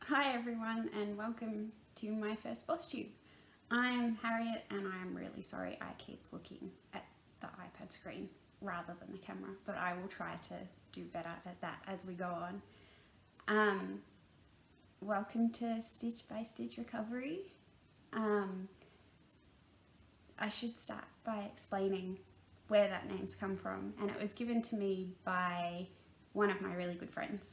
Hi everyone and welcome to my first Flosstube. I'm Harriet and I'm really sorry I keep looking at the iPad screen rather than the camera, but I will try to do better at that as we go on. Welcome to Stitch by Stitch Recovery. I should start by explaining where that name's come from, and it was given to me by one of my really good friends.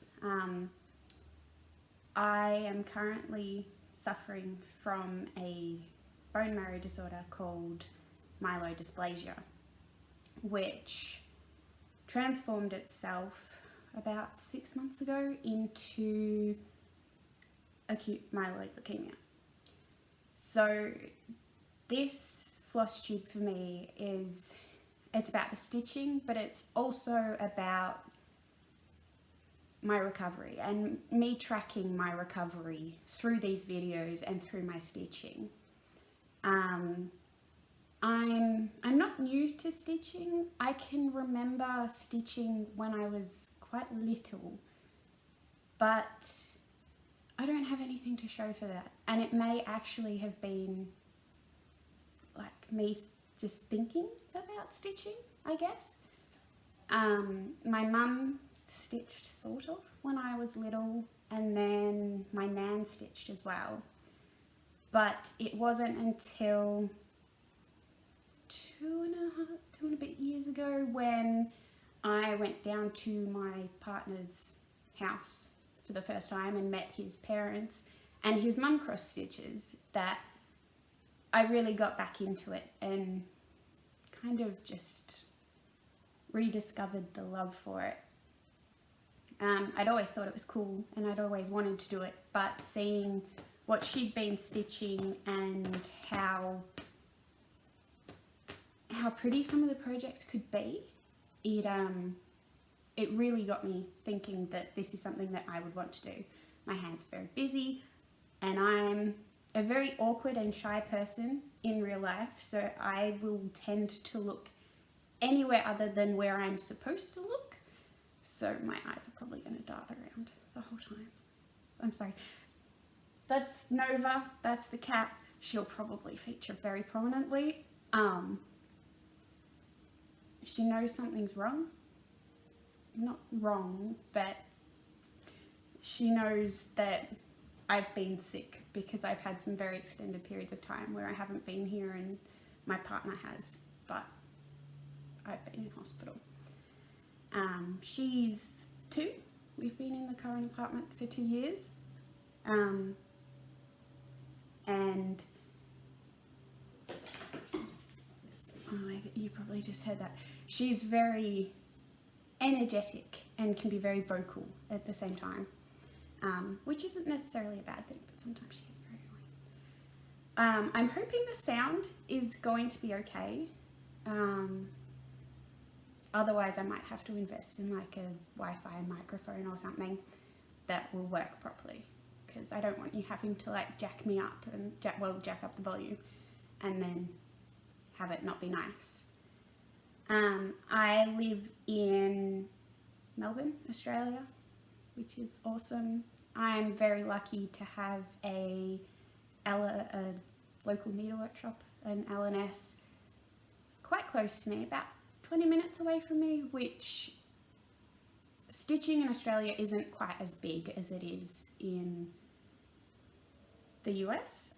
I am currently suffering from a bone marrow disorder called Myeloidysplasia, which transformed itself about 6 months ago into acute myeloid leukemia. So this Flosstube for me it's about the stitching, but it's also about my recovery and me tracking my recovery through these videos and through my stitching. I'm not new to stitching. I can remember stitching when I was quite little, but I don't have anything to show for that, and it may actually have been like me just thinking about stitching, I guess. My mum stitched sort of when I was little, and then my nan stitched as well, but it wasn't until two and a bit years ago when I went down to my partner's house for the first time and met his parents and his mum cross stitches that I really got back into it and kind of just rediscovered the love for it. I'd always thought it was cool and I'd always wanted to do it, but seeing what she'd been stitching and how pretty some of the projects could be, it really got me thinking that this is something that I would want to do. My hands are very busy and I'm a very awkward and shy person in real life, so I will tend to look anywhere other than where I'm supposed to look. So my eyes are probably going to dart around the whole time. I'm sorry. That's Nova, that's the cat. She'll probably feature very prominently. She knows something's wrong. Not wrong, but she knows that I've been sick because I've had some very extended periods of time where I haven't been here and my partner has, but I've been in hospital. She's 2. We've been in the current apartment for 2 years. And you probably just heard that. She's very energetic and can be very vocal at the same time, which isn't necessarily a bad thing, but sometimes she gets very annoying. I'm hoping the sound is going to be okay. Otherwise I might have to invest in like a Wi-Fi microphone or something that will work properly, because I don't want you having to like jack me up and jack up the volume and then have it not be nice. I live in Melbourne, Australia, which is awesome. I'm very lucky to have a local needle workshop, an L&S, quite close to me, about 20 minutes away from me, which stitching in Australia isn't quite as big as it is in the US.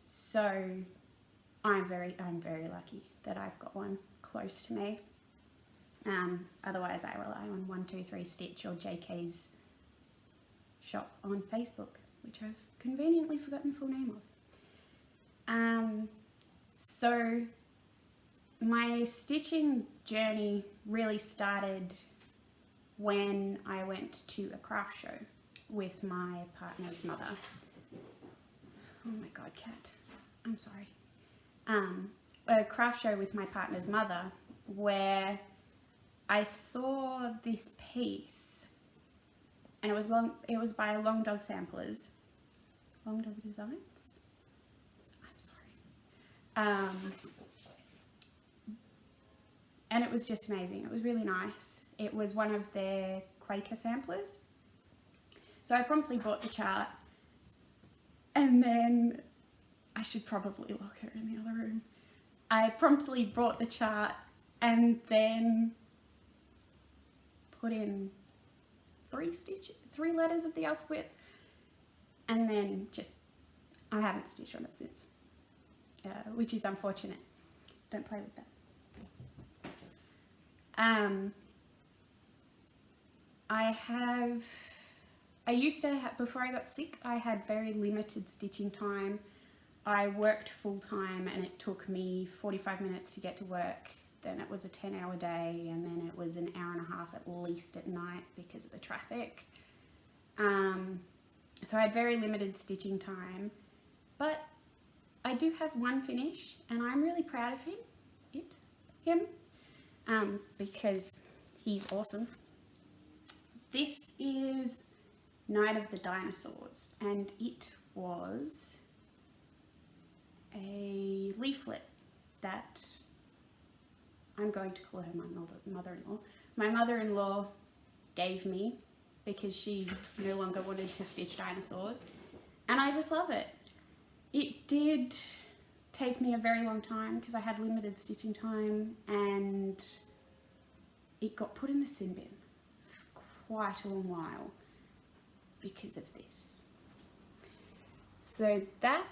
So I'm very lucky that I've got one close to me. Otherwise I rely on 123 Stitch or JK's shop on Facebook, which I've conveniently forgotten the full name of. So my stitching journey really started when I went to a craft show with my partner's mother. Oh my god, cat. I'm sorry. A craft show with my partner's mother where I saw this piece, and it was by Long Dog Samplers. Long Dog Designs? I'm sorry. And it was just amazing. It was really nice. It was one of their Quaker samplers. So I promptly bought the chart And then I should probably lock her in the other room. I promptly brought the chart and then put in 3 letters of the alphabet, and then I haven't stitched on it since, which is unfortunate. Don't play with that. I used to have, before I got sick, I had very limited stitching time. I worked full time and it took me 45 minutes to get to work. Then it was a 10-hour day, and then it was an hour and a half at least at night because of the traffic. So I had very limited stitching time, but I do have one finish and I'm really proud of him, because he's awesome. This is Night of the Dinosaurs, and it was a leaflet that I'm going to call her my mother-in-law. My mother-in-law gave me because she no longer wanted to stitch dinosaurs, and I just love it. It did take me a very long time because I had limited stitching time, and it got put in the sin bin for quite a long while because of this. So that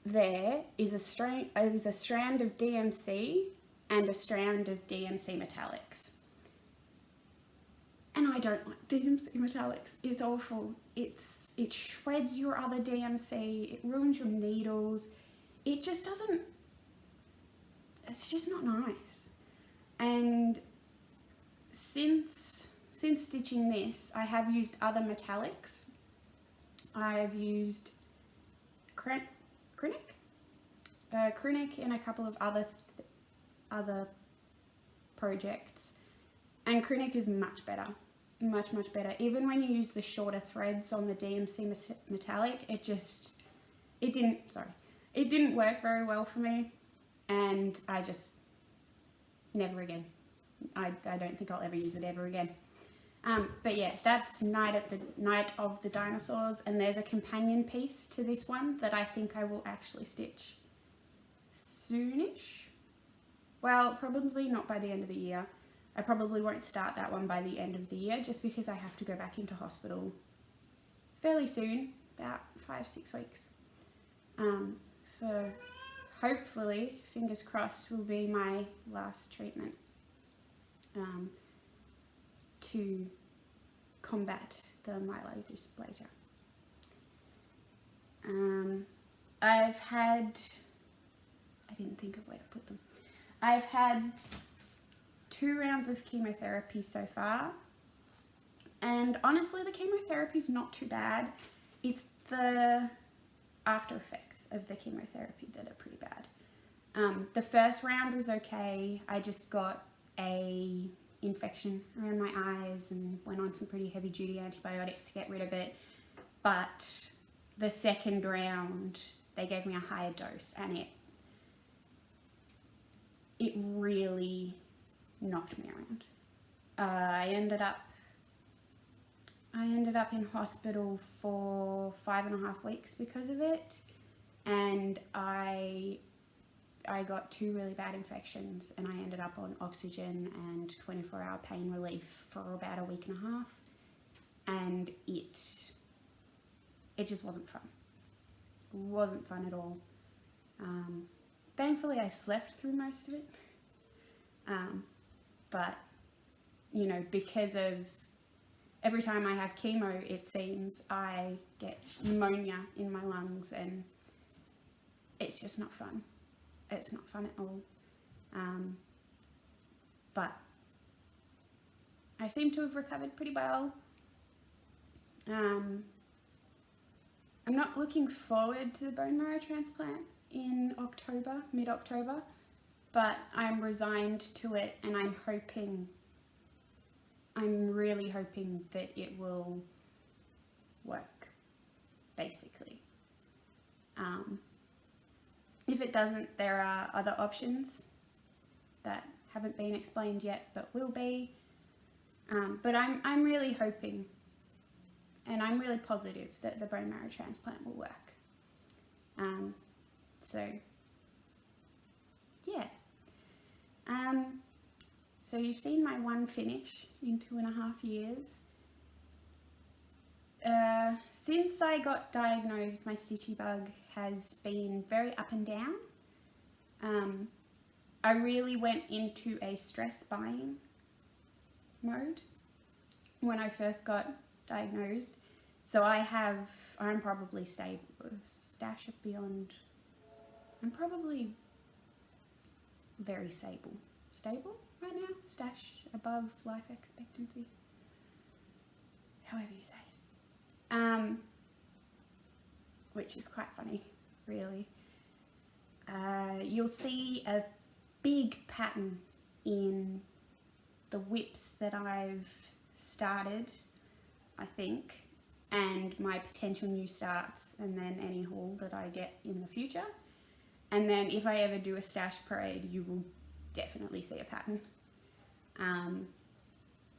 there is a strand of DMC and a strand of DMC metallics. And I don't like DMC metallics. It's awful. It shreds your other DMC. It ruins your needles. It just doesn't, it's just not nice. And since stitching this, I have used other metallics. I have used Krunic and a couple of other projects, and Krunic is much better, much better. Even when you use the shorter threads on the DMC metallic, it didn't work very well for me, and I just never again. I don't think I'll ever use it ever again. But yeah, that's Night of the Dinosaurs, and there's a companion piece to this one that I think I will actually stitch soonish. Well, probably not by the end of the year. I probably won't start that one by the end of the year just because I have to go back into hospital fairly soon, about 5-6 weeks. For hopefully, fingers crossed, will be my last treatment to combat the myelodysplasia. I didn't think of where to put them. I've had 2 rounds of chemotherapy so far, and honestly the chemotherapy is not too bad. It's the after effects of the chemotherapy that are pretty bad. The first round was okay. I just got a infection around my eyes and went on some pretty heavy duty antibiotics to get rid of it, but the second round they gave me a higher dose, and it really knocked me around. I ended up in hospital for 5.5 weeks because of it, and I got 2 really bad infections, and I ended up on oxygen and 24-hour pain relief for about a week and a half, and it just wasn't fun. It wasn't fun at all. Thankfully I slept through most of it, but you know, because of every time I have chemo, it seems I get pneumonia in my lungs, and it's just not fun. It's not fun at all. But I seem to have recovered pretty well. I'm not looking forward to the bone marrow transplant in October, mid-October, but I'm resigned to it, and I'm really hoping that it will work, basically. If it doesn't, there are other options that haven't been explained yet, but will be. But I'm really hoping, and I'm really positive that the bone marrow transplant will work. So yeah. So you've seen my one finish in 2.5 years. Since I got diagnosed, my stitchy bug has been very up and down. I really went into a stress buying mode when I first got diagnosed. So I'm probably stash of beyond, I'm probably very stable right now, stash above life expectancy, however you say it. Which is quite funny, really. You'll see a big pattern in the whips that I've started, I think, and my potential new starts, and then any haul that I get in the future. And then if I ever do a stash parade, you will definitely see a pattern.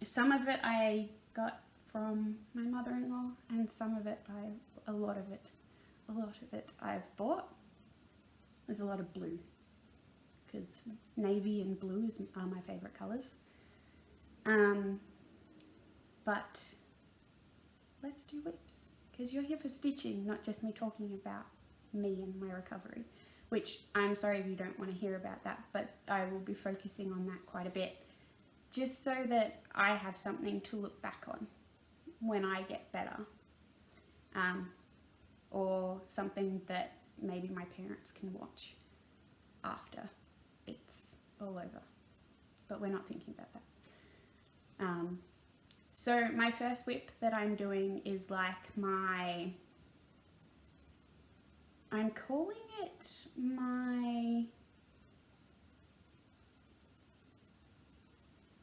Some of it I got from my mother-in-law, and some of it a lot of it I've bought. There's a lot of blue, because navy and blue are my favorite colors. But let's do whips, because you're here for stitching, not just me talking about me and my recovery, which I'm sorry if you don't want to hear about that, but I will be focusing on that quite a bit, just so that I have something to look back on when I get better, or something that maybe my parents can watch after it's all over, but we're not thinking about that. So my first whip that I'm doing is like I'm calling it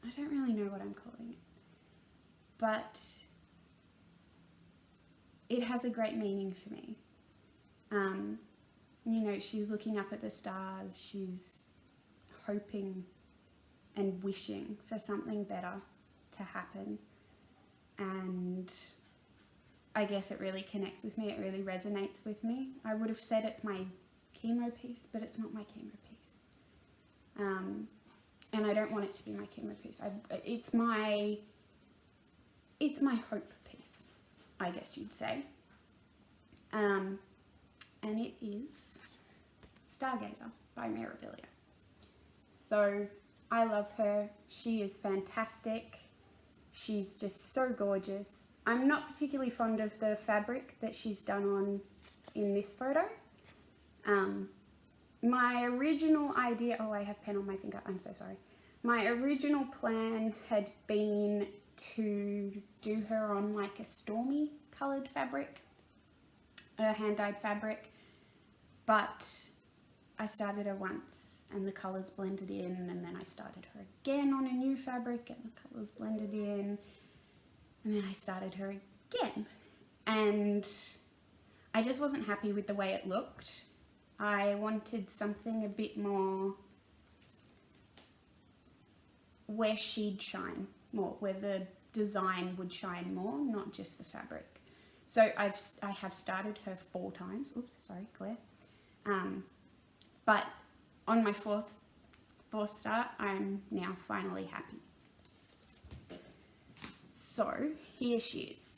I don't really know what I'm calling it, but it has a great meaning for me. You know, she's looking up at the stars, she's hoping and wishing for something better to happen, and I guess it really connects with me, it really resonates with me. I would have said it's my chemo piece, but it's not my chemo piece. And I don't want it to be my chemo piece. It's my hope piece, I guess you'd say. And it is Stargazer by Myeloidysplasia. So I love her. She is fantastic. She's just so gorgeous. I'm not particularly fond of the fabric that she's done on in this photo. My original idea, oh, I have pen on my finger, I'm so sorry. My original plan had been to do her on like a stormy coloured fabric, a hand-dyed fabric, but I started her once and the colours blended in, and then I started her again on a new fabric and the colours blended in, and then I started her again, and I just wasn't happy with the way it looked. I wanted something a bit more where she'd shine more, where the design would shine more, not just the fabric. So I have started her 4 times. Oops, sorry, Claire. But on my fourth start, I'm now finally happy. So here she is.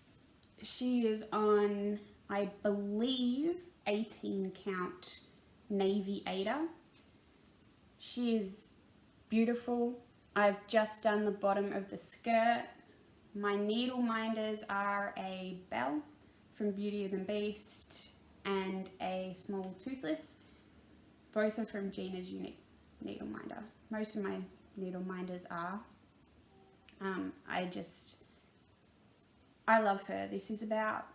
She is on, I believe, 18 count navy Ada. She is beautiful. I've just done the bottom of the skirt. My needle minders are a Belle from Beauty and the Beast and a small toothless. Both are from Gina's unique needle minder. Most of my needle minders are. I love her. This is about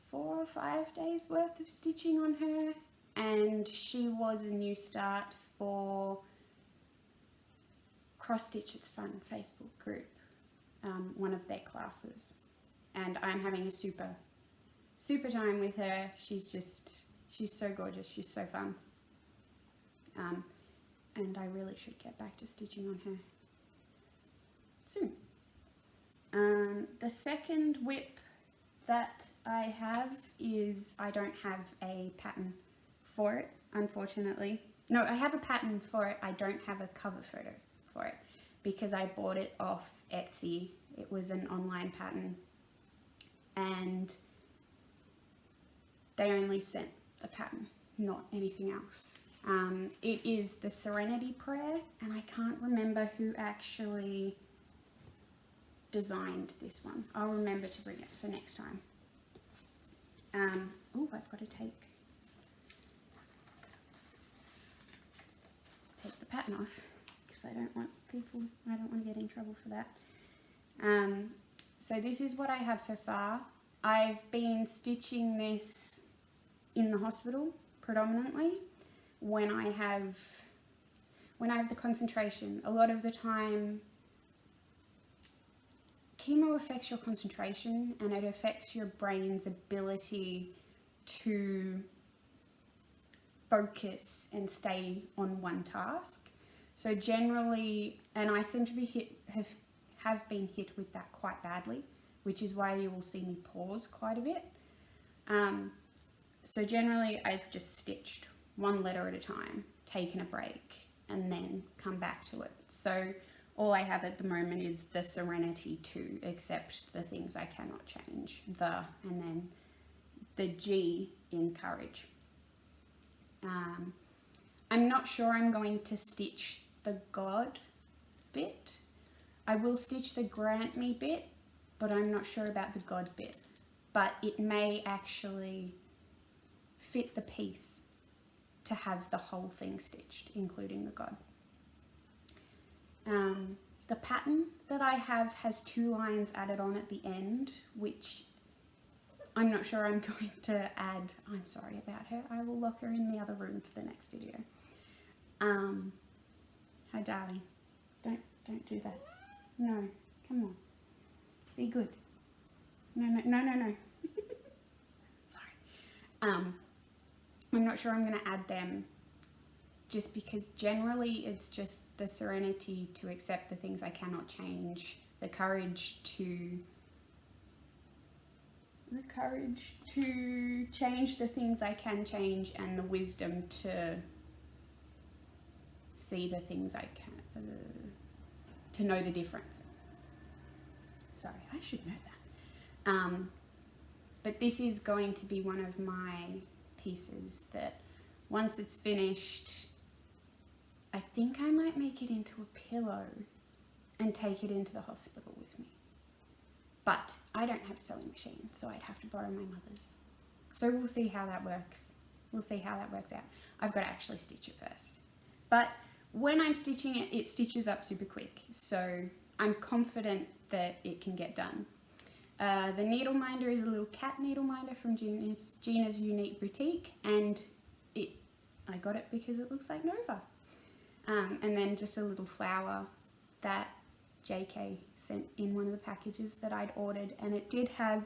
4 or 5 days worth of stitching on her, and she was a new start for Cross Stitch It's Fun Facebook group, one of their classes, and I'm having a super time with her. She's so gorgeous, she's so fun, and I really should get back to stitching on her soon. The second whip that I have is I don't have a pattern for it, unfortunately. No, I have a pattern for it. I don't have a cover photo for it because I bought it off Etsy. It was an online pattern and they only sent the pattern, not anything else. It is the Serenity prayer, and I can't remember who actually designed this one. I'll remember to bring it for next time. Oh, I've got to take the pattern off because I don't want to get in trouble for that. So this is what I have so far. I've been stitching this in the hospital predominantly when I have the concentration. A lot of the time chemo affects your concentration and it affects your brain's ability to focus and stay on one task. So generally, and I seem to be have been hit with that quite badly, which is why you will see me pause quite a bit. So generally I've just stitched one letter at a time, taken a break, and then come back to it. So all I have at the moment is the Serenity 2, except the things I cannot change, and then the G in courage. I'm not sure I'm going to stitch the God bit. I will stitch the grant me bit, but I'm not sure about the God bit. But it may actually fit the piece to have the whole thing stitched, including the God. The pattern that I have has 2 lines added on at the end, which I'm not sure I'm going to add. I'm sorry about her. I will lock her in the other room for the next video. Hi darling, don't do that. No, come on, be good. No. Sorry. I'm not sure I'm going to add them just because generally it's just the Serenity to accept the things I cannot change, the courage to change the things I can change, and the wisdom to see the things I can, to know the difference. Sorry, I should know that. But this is going to be one of my pieces that once it's finished, I think I might make it into a pillow and take it into the hospital with me. But I don't have a sewing machine, so I'd have to borrow my mother's. So we'll see how that works. We'll see how that works out. I've got to actually stitch it first. But when I'm stitching it, it stitches up super quick. So I'm confident that it can get done. The needle minder is a little cat needle minder from Gina's Unique Boutique, and I got it because it looks like Nova. And then just a little flower that JK sent in one of the packages that I'd ordered, and it did have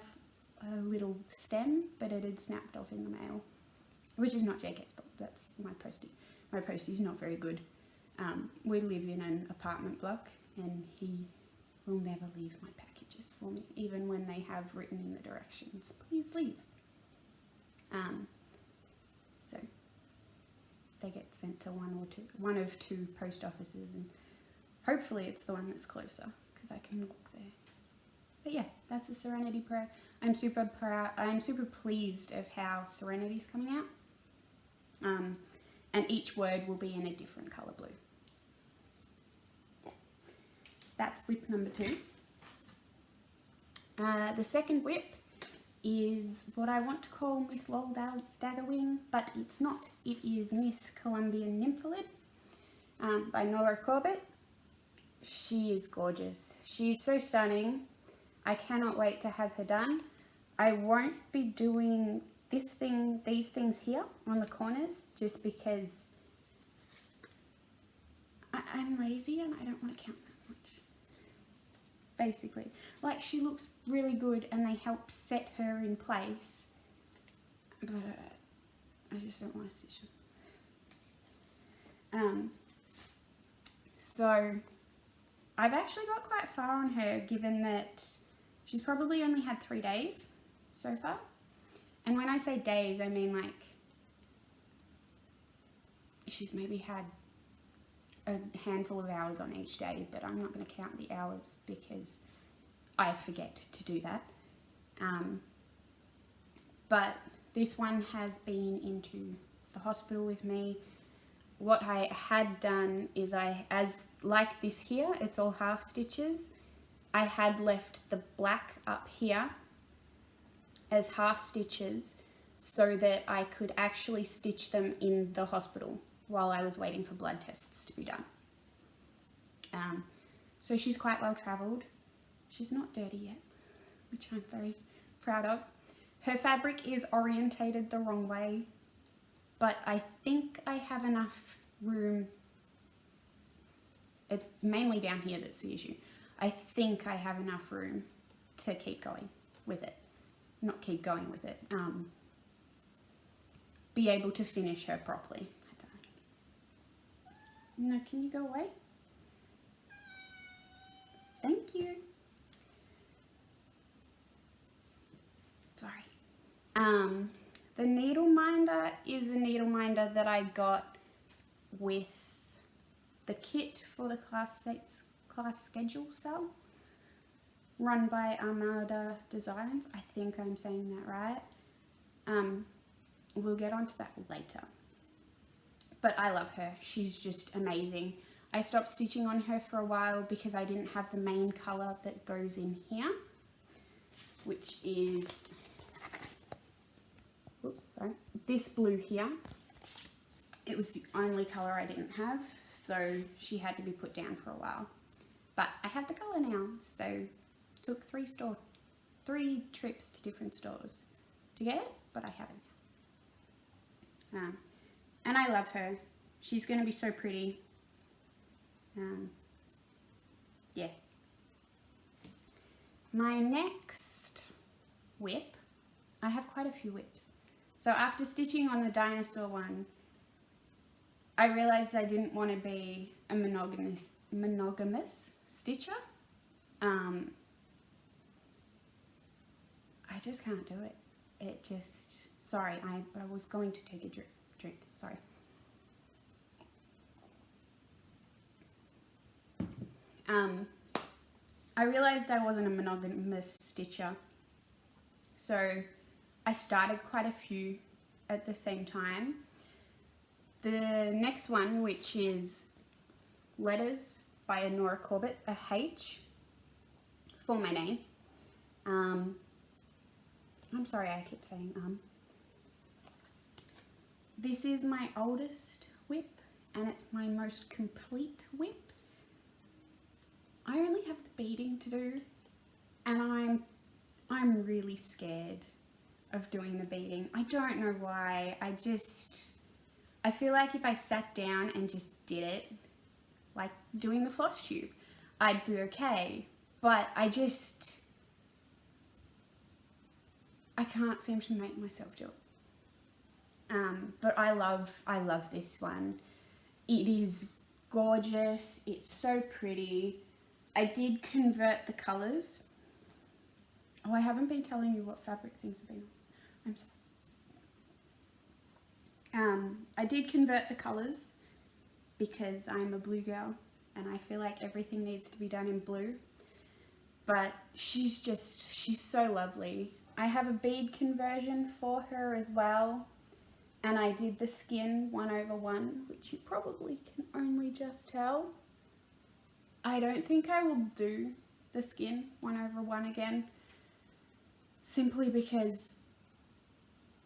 a little stem, but it had snapped off in the mail, which is not JK's fault. That's my postie. My postie's not very good. We live in an apartment block, and he will never leave my packages for me, even when they have written in the directions, please leave. So they get sent to one of two post offices, and hopefully it's the one that's closer because I can walk there. But yeah, that's the Serenity prayer. I'm super proud. I'm super pleased of how Serenity's coming out. And each word will be in a different colour blue. So that's whip number 2. The second whip is what I want to call Miss Lol Daggerwing, but it's not. It is Miss Colombia Nymph by Nora Corbett. She is gorgeous. She's so stunning. I cannot wait to have her done. I won't be doing these things here on the corners just because I'm lazy and I don't want to count that much. Basically, like, she looks really good and they help set her in place, but I just don't want to stitch them. So I've actually got quite far on her, given that she's probably only had 3 days. so far. And when I say days, I mean like she's maybe had a handful of hours on each day, but I'm not going to count the hours because I forget to do that. But this one has been into the hospital with me. What I had done is like this here, it's all half stitches. I had left the black up here as half stitches so that I could actually stitch them in the hospital while I was waiting for blood tests to be done. So she's quite well travelled. She's not dirty yet, which I'm very proud of. Her fabric is orientated the wrong way, but I think I have enough room. It's mainly down here that's the issue. I think I have enough room to keep going with it. Not keep going with it. Be able to finish her properly. I don't know. No, can you go away? Thank you. Sorry. The needle minder is a needle minder that I got with the kit for the class schedule cell run by Hanmayde Designs. I think I'm saying that right. We'll get onto that later. But I love her. She's just amazing. I stopped stitching on her for a while because I didn't have the main colour that goes in here, which is, oops, sorry, this blue here. It was the only colour I didn't have, so she had to be put down for a while. But I have the colour now, so took 3 trips to different stores to get it, but I have it now. And I love her. She's going to be so pretty. Yeah. My next whip, I have quite a few whips. So after stitching on the dinosaur one, I realized I didn't want to be a monogamous stitcher. I just can't do it. It just, sorry, I was going to take a drink, sorry. I realized I wasn't a monogamous stitcher, so I started quite a few at the same time. The next one, which is Letters by Nora Corbett, a H for my name. I'm sorry, I keep saying This is my oldest whip, and it's my most complete whip. I only have the beading to do, and I'm really scared of doing the beading. I don't know why. I feel like if I sat down and just did it, like doing the Flosstube, I'd be okay. But I can't seem to make myself do it. But I love this one. It is gorgeous. It's so pretty. I did convert the colours. Oh, I haven't been telling you what fabric things have been on. I'm sorry. I did convert the colours because I'm a blue girl and I feel like everything needs to be done in blue. But she's so lovely. I have a bead conversion for her as well. And I did the skin 1/1, which you probably can only just tell. I don't think I will do the skin 1/1 again, simply because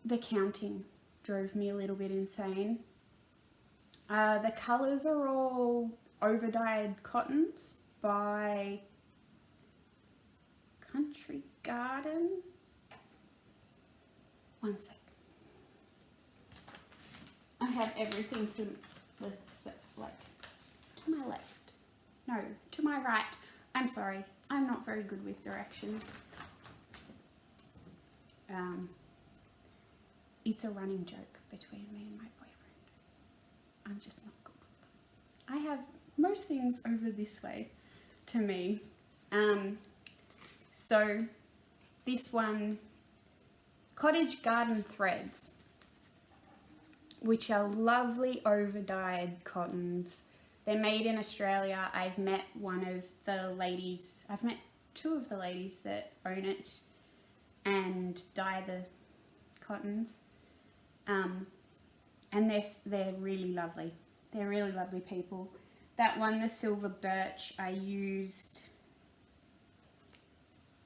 the counting drove me a little bit insane. The colours are all over-dyed cottons by Country Garden. One sec. I have everything to my left. No, to my right. I'm sorry. I'm not very good with directions. It's a running joke between me and my boyfriend. I'm just not good with them. I have most things over this way to me. So this one Cottage Garden Threads, which are lovely over-dyed cottons. They're made in Australia. I've met two of the ladies that own it and dye the cottons. And they're really lovely. They're really lovely people. That one, the silver birch, I used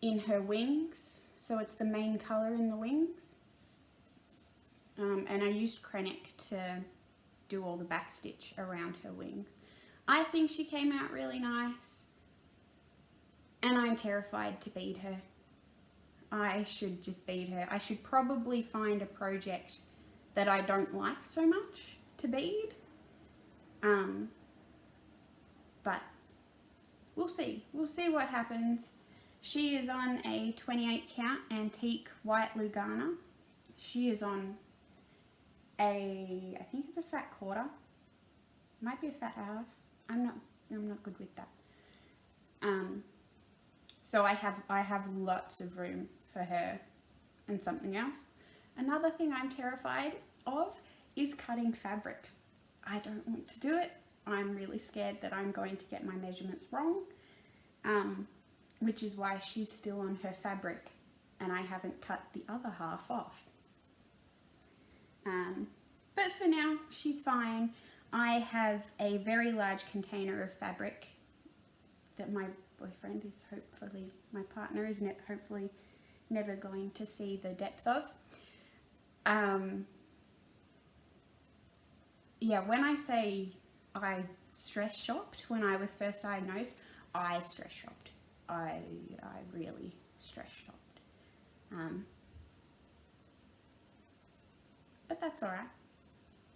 in her wings. So it's the main colour in the wings. And I used Krennic to do all the backstitch around her wings. I think she came out really nice. And I'm terrified to bead her. I should just bead her. I should probably find a project that I don't like so much to bead. But we'll see. We'll see what happens. She is on a 28 count antique white Lugana. She is on I think it's a fat quarter. Might be a fat half. I'm not good with that. So I have lots of room for her and something else. Another thing I'm terrified of is cutting fabric. I don't want to do it. I'm really scared that I'm going to get my measurements wrong, which is why she's still on her fabric and I haven't cut the other half off. But for now, she's fine. I have a very large container of fabric that my boyfriend is my partner is hopefully never going to see the depth of. Yeah, when I say I stress shopped when I was first diagnosed, I stress shopped. I really stress shopped. But that's alright.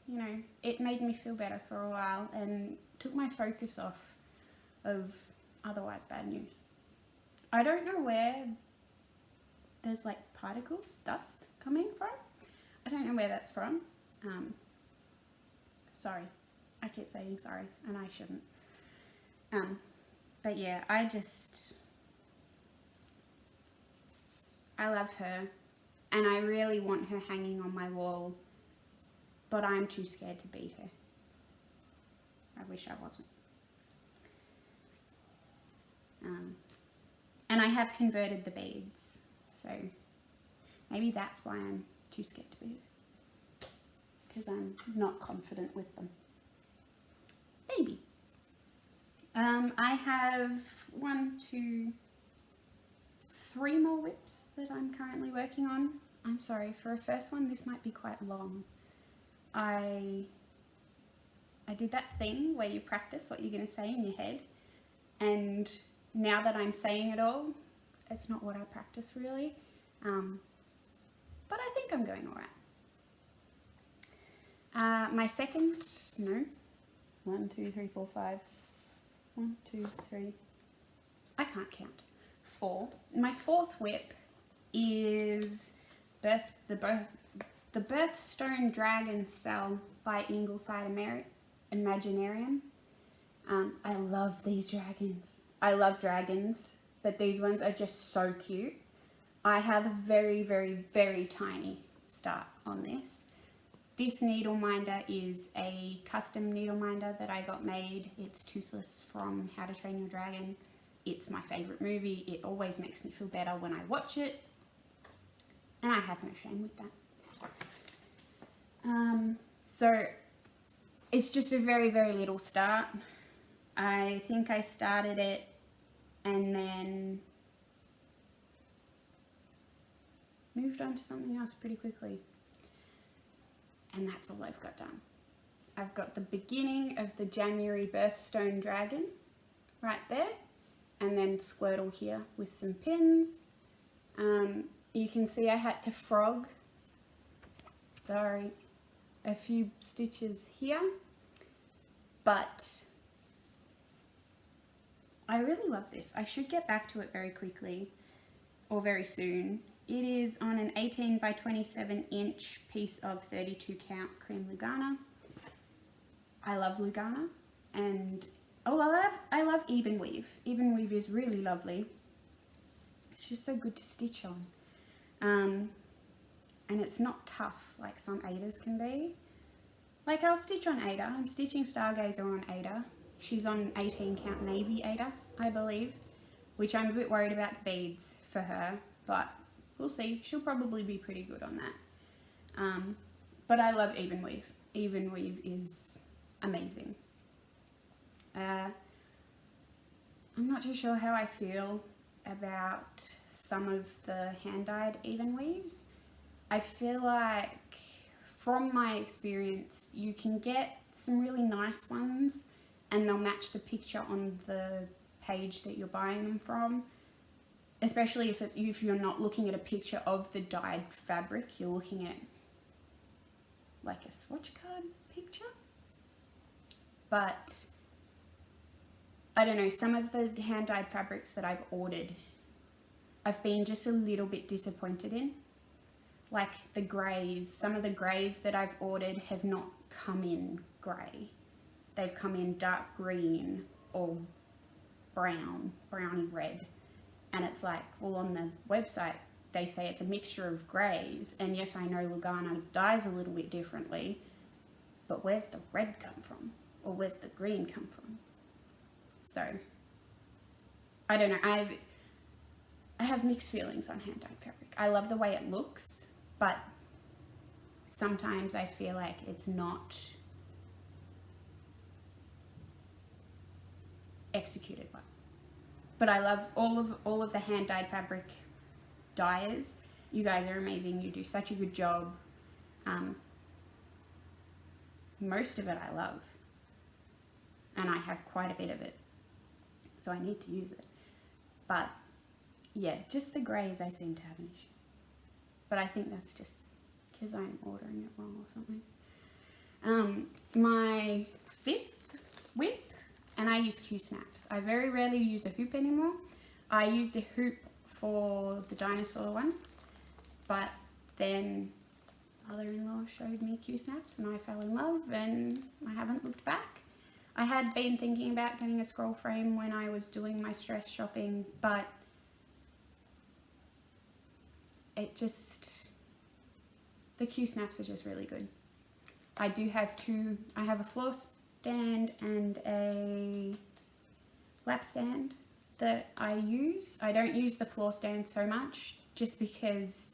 You know, it made me feel better for a while and took my focus off of otherwise bad news. I don't know where there's like particles, dust coming from. I don't know where that's from. Sorry. I keep saying sorry and I shouldn't. But yeah, I love her and I really want her hanging on my wall, but I'm too scared to bead her. I wish I wasn't. And I have converted the beads, so maybe that's why I'm too scared to bead her, because I'm not confident with them. Maybe. I have 1, 2, 3 more whips that I'm currently working on. I'm sorry, for a first one this might be quite long. I did that thing where you practice what you're going to say in your head, and now that I'm saying it all, it's not what I practice really, but I think I'm going alright. My second, no, 1, 2, 3, 4, 5, 1, 2, 3, I can't count, 4. My fourth whip is the Birthstone Dragon Cell by Ingleside Imaginarium. I love these dragons. I love dragons, but these ones are just so cute. I have a very, very, very tiny start on this. This needle minder is a custom needle minder that I got made. It's Toothless from How to Train Your Dragon. It's my favourite movie. It always makes me feel better when I watch it. And I have no shame with that. So it's just a very, very little start. I think I started it and then moved on to something else pretty quickly. And that's all I've got done. I've got the beginning of the January Birthstone Dragon right there, and then Squirtle here with some pins. You can see I had to frog, sorry, a few stitches here, but I really love this. I should get back to it very quickly or very soon. It is on an 18 by 27 inch piece of 32 count cream Lugana. I love Lugana, and I love even weave. Even weave is really lovely. It's just so good to stitch on. and it's not tough like some Adas can be. Like I'll stitch on Ada. I'm stitching Stargazer on Ada. She's on 18 count navy Ada, I believe, which I'm a bit worried about the beads for her, but we'll see. She'll probably be pretty good on that. But I love even weave. Even weave is amazing. I'm not too sure how I feel about some of the hand-dyed even weaves. I feel like from my experience you can get some really nice ones and they'll match the picture on the page that you're buying them from, especially if you're not looking at a picture of the dyed fabric, you're looking at like a swatch card picture. But I don't know, some of the hand-dyed fabrics that I've ordered, I've been just a little bit disappointed in. Like the greys, some of the greys that I've ordered have not come in grey. They've come in dark green or brown, browny red. And it's like, well, on the website, they say it's a mixture of greys. And yes, I know Lugana dyes a little bit differently, but where's the red come from? Or where's the green come from? So, I don't know. I have mixed feelings on hand-dyed fabric. I love the way it looks, but sometimes I feel like it's not executed well. But I love all of the hand-dyed fabric dyers. You guys are amazing. You do such a good job. Most of it I love, and I have quite a bit of it, so I need to use it. But yeah, just the greys I seem to have an issue. But I think that's just because I'm ordering it wrong or something. My 5th whip, and I use Q-snaps. I very rarely use a hoop anymore. I used a hoop for the dinosaur one, but then mother-in-law showed me Q-snaps and I fell in love and I haven't looked back. I had been thinking about getting a scroll frame when I was doing my stress shopping, but it just, the Q-snaps are just really good. I do have I have a floor stand and a lap stand that I use. I don't use the floor stand so much just because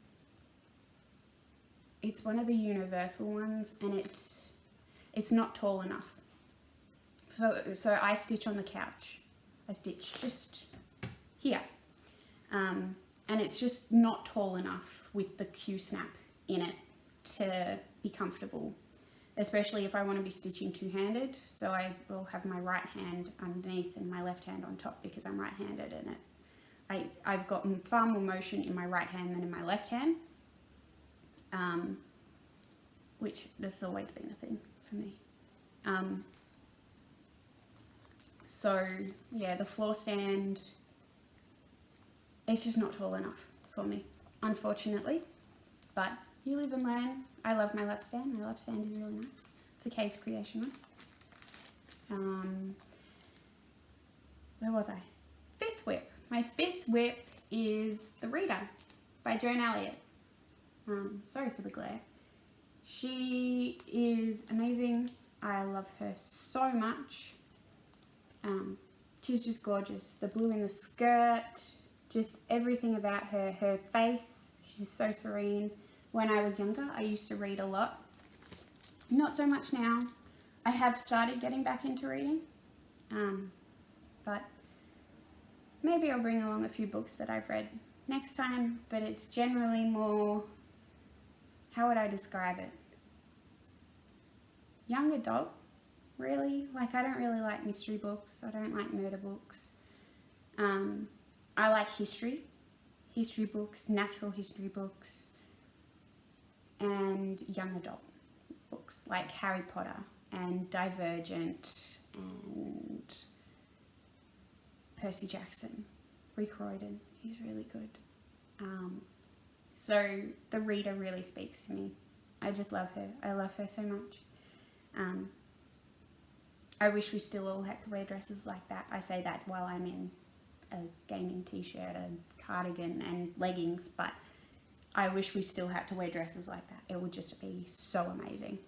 it's one of the universal ones and it's not tall enough. So I stitch on the couch. I stitch just here. And it's just not tall enough with the Q-snap in it to be comfortable, especially if I want to be stitching two-handed. So I will have my right hand underneath and my left hand on top because I'm right-handed, and I've gotten far more motion in my right hand than in my left hand, which this has always been a thing for me. So yeah, the floor stand, it's just not tall enough for me, unfortunately, but you live and learn. I love my lap stand. My lap stand is really nice. It's a Case Creation one. Where was I? 5th whip. My 5th whip is The Reader by Joan Elliott. Sorry for the glare. She is amazing. I love her so much. She's just gorgeous. The blue in the skirt, just everything about her. Her face, she's so serene. When I was younger, I used to read a lot. Not so much now. I have started getting back into reading, but maybe I'll bring along a few books that I've read next time, but it's generally more, how would I describe it? Young adult, really. Like, I don't really like mystery books. I don't like murder books. I like history books, natural history books, and young adult books like Harry Potter and Divergent and Percy Jackson. Rick Riordan, he's really good. So The Reader really speaks to me. I just love her. I love her so much. I wish we still all had to wear dresses like that. I say that while I'm in a gaming t-shirt, a cardigan and leggings, but I wish we still had to wear dresses like that. It would just be so amazing.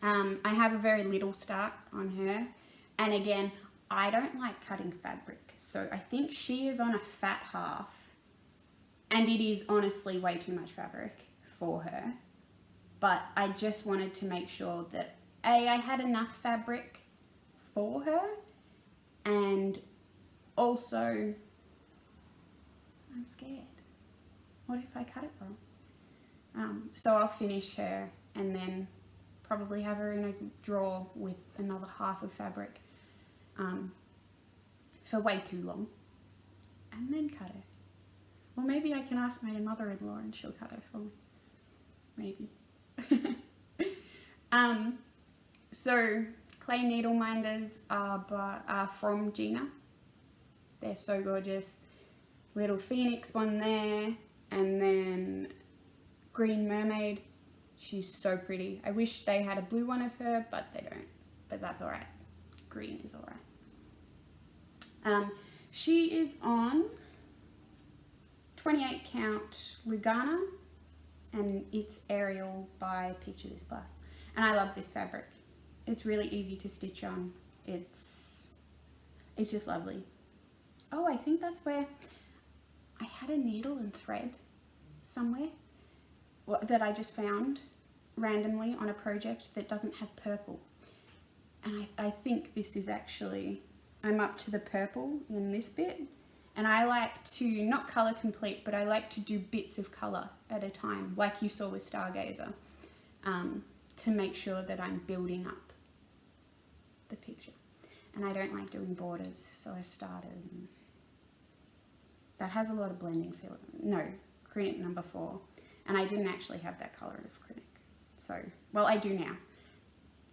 I have a very little start on her, and again, I don't like cutting fabric, so I think she is on a fat half, and it is honestly way too much fabric for her, but I just wanted to make sure that I had enough fabric for her, and also I'm scared. What if I cut it wrong? So I'll finish her and then probably have her in a drawer with another half of fabric for way too long, and then cut her. Or maybe I can ask my mother-in-law and she'll cut her for me. Maybe. So clay needle minders are from Gina. They're so gorgeous. Little phoenix one there, and then green mermaid. She's so pretty. I wish they had a blue one of her, but they don't. But that's all right. Green is all right. She is on 28 count Lugana, and it's Ariel by Picture This Plus. And I love this fabric. It's really easy to stitch on. It's just lovely. Oh, I think that's where I had a needle and thread somewhere that I just found randomly on a project that doesn't have purple. And I think this is actually, I'm up to the purple in this bit. And I like to, not colour complete, but I like to do bits of colour at a time, like you saw with Stargazer, to make sure that I'm building up the picture. And I don't like doing borders, so I started. That has a lot of blending filament. No, Crinic number 4. And I didn't actually have that colour of Crinic. So, well, I do now,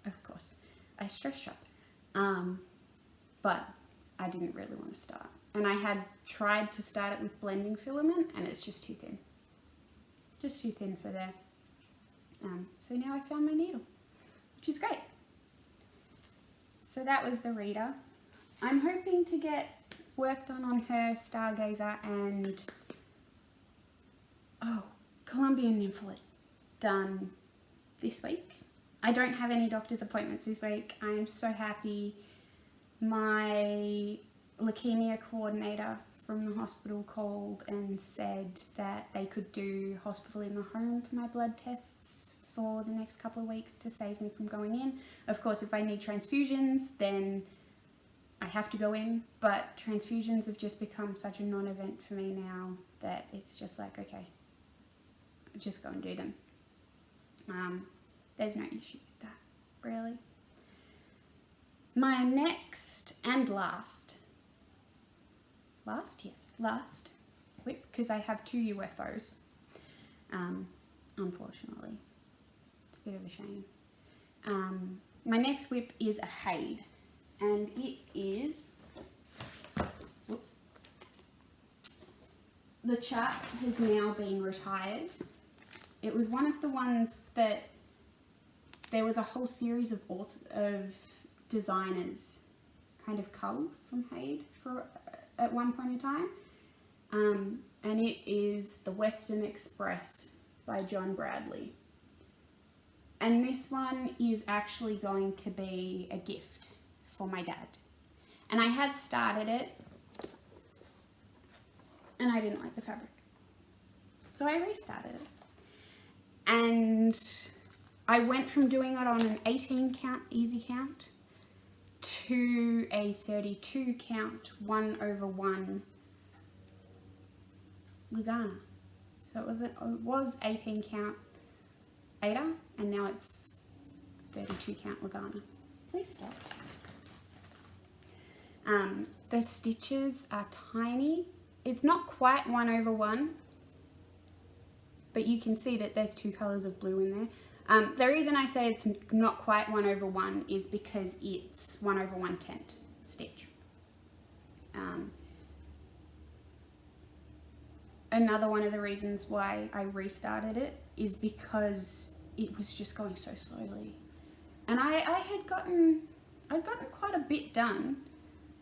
of course. I stress shop. But I didn't really want to start. And I had tried to start it with blending filament, and it's just too thin. Just too thin for there. So now I found my needle, which is great. So that was the reader. I'm hoping to get work done on her Stargazer and Colombia Nymph done this week. I don't have any doctor's appointments this week. I am so happy. My leukemia coordinator from the hospital called and said that they could do hospital in the home for my blood tests for the next couple of weeks to save me from going in. Of course, if I need transfusions, then I have to go in, but transfusions have just become such a non-event for me now that it's just like, okay, just go and do them. There's no issue with that, really. My next and last whip, because I have 2 UFOs, unfortunately. It's a bit of a shame. My next whip is a Hanmayde, and it is, whoops, the chart has now been retired. It was one of the ones that there was a whole series of designers kind of culled from Hanmayde at one point in time, and it is the Western Express by John Bradley. And this one is actually going to be a gift for my dad. And I had started it and I didn't like the fabric, so I restarted it. And I went from doing it on an 18 count easy count to a 32 count 1/1 Lugana. So it was 18 count Ada, and now it's 32 count Lugana. Please stop. The stitches are tiny. It's not quite 1/1, but you can see that there's 2 colours of blue in there. The reason I say it's not quite 1/1 is because it's 1/1 tent stitch. Another one of the reasons why I restarted it is because it was just going so slowly. And I'd gotten quite a bit done.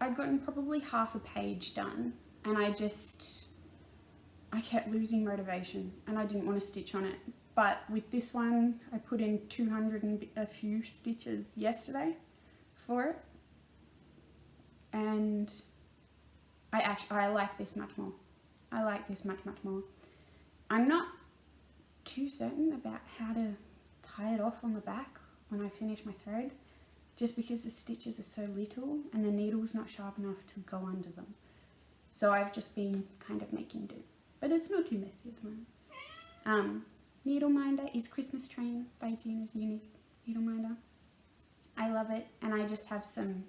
I'd gotten probably half a page done, and I just I kept losing motivation and I didn't want to stitch on it. But with this one, I put in 200 and a few stitches yesterday for it. And I like this much more. I like this much more. I'm not too certain about how to tie it off on the back when I finish my thread, just because the stitches are so little and the needle's not sharp enough to go under them. So I've just been kind of making do. But it's not too messy at the moment. Needle Minder is Christmas Train by Gina's Unique Needle Minder. I love it, and I just have some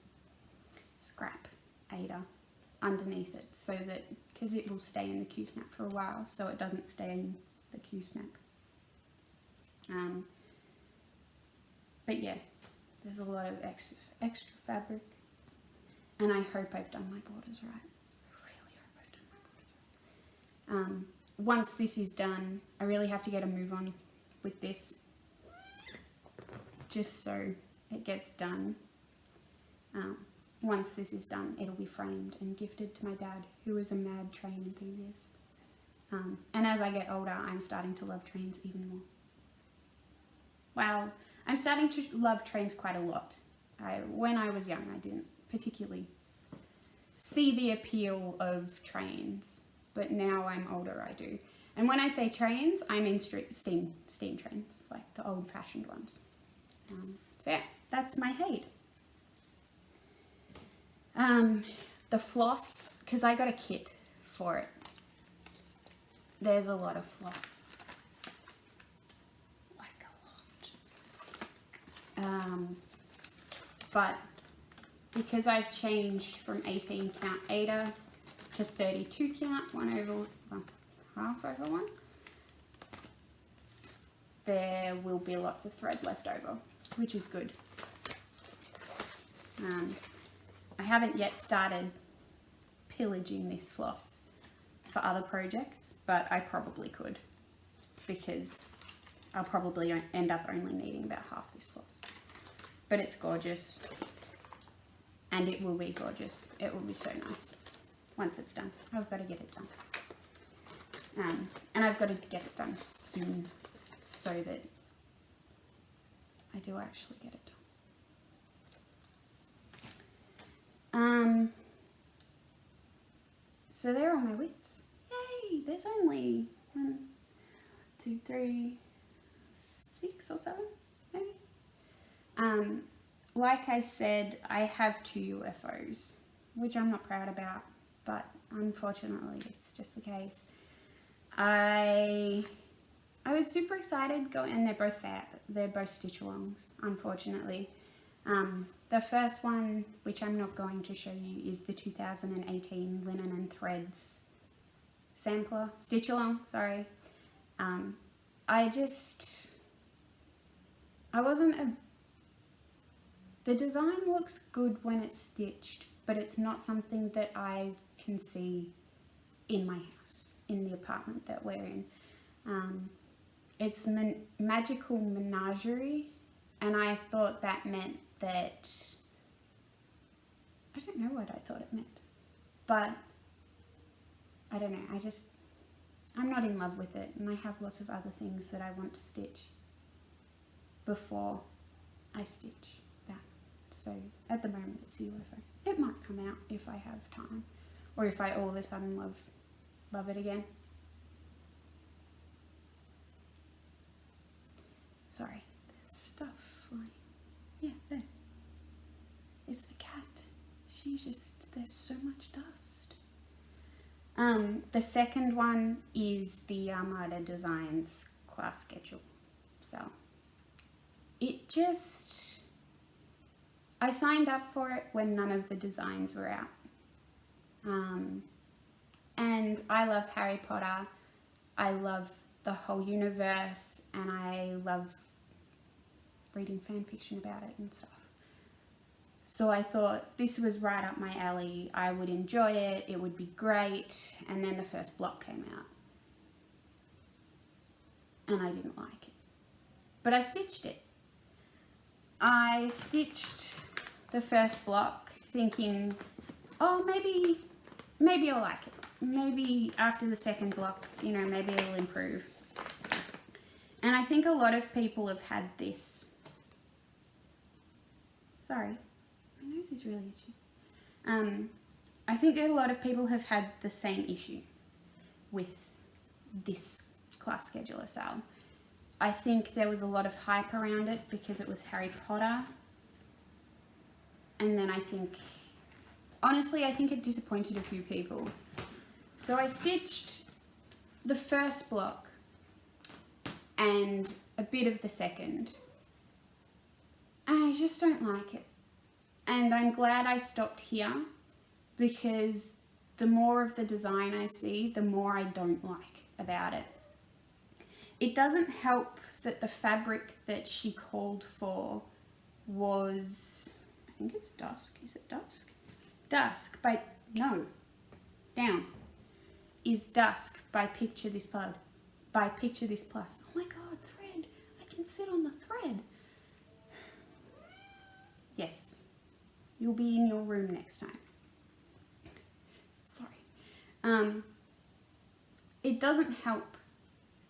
scrap Ada underneath it so that, because it will stay in the Q-snap for a while, so it doesn't stay in the Q-snap. But yeah, there's a lot of extra fabric, and I hope I've done my borders right. I really hope I've done my borders right. Once this is done, I really have to get a move on with this, just so it gets done. Once this is done, it'll be framed and gifted to my dad, who is a mad train enthusiast. And as I get older, I'm starting to love trains even more. Well, I'm starting to love trains quite a lot. When I was young, I didn't particularly see the appeal of trains, but now I'm older, I do. And when I say trains, I mean steam trains, like the old-fashioned ones. So yeah, that's my Hanmayde. The floss, because I got a kit for it. There's a lot of floss. Like a lot. But because I've changed from 18 count Ada to 32 count, half over one, there will be lots of thread left over, which is good. I haven't yet started pillaging this floss for other projects, but I probably could, because I'll probably end up only needing about half this floss. But it's gorgeous, and it will be gorgeous. It will be so nice once it's done. I've got to get it done. And I've got to get it done soon so that I do actually get it done. So there are all my whips. Yay! There's only 1, 2, 3, 6 or 7, maybe. Like I said, I have 2 UFOs, which I'm not proud about, but unfortunately it's just the case. I was super excited and they're both sad. They're both stitch-alongs, unfortunately. The first one, which I'm not going to show you, is the 2018 Linen and Threads sampler, stitch-along, sorry. The design looks good when it's stitched, but it's not something that I can see in my house, in the apartment that we're in. It's Magical Menagerie, and I thought that meant that, I don't know what I thought it meant, but I don't know, I'm not in love with it, and I have lots of other things that I want to stitch before I stitch that. So at the moment it's a UFO. It might come out if I have time, or if I all of a sudden love it again. Sorry, there's stuff flying. Yeah, there. It's the cat. There's so much dust. The second one is the Armada Designs class schedule. So I signed up for it when none of the designs were out. And I love Harry Potter. I love the whole universe, and I love reading fan fiction about it and stuff. So I thought this was right up my alley. I would enjoy it. It would be great. And then the first block came out, and I didn't like it. But I stitched it. I stitched the first block thinking, oh, maybe I'll like it. maybe after the second block, you know, maybe it'll improve. And I think a lot of people have had this. Sorry, my nose is really itchy. I think that a lot of people have had the same issue with this class scheduler cell. I think there was a lot of hype around it because it was Harry Potter. And then I think, honestly, I think it disappointed a few people. So I stitched the first block and a bit of the second. And I just don't like it. And I'm glad I stopped here because the more of the design I see, the more I don't like about it. It doesn't help that the fabric that she called for was, I think it's dusk. Is it dusk? Dusk by, no, down. Is dusk by Picture This Plus. By Picture This Plus. Oh my god, thread. I can sit on the thread. Yes. You'll be in your room next time. Sorry. It doesn't help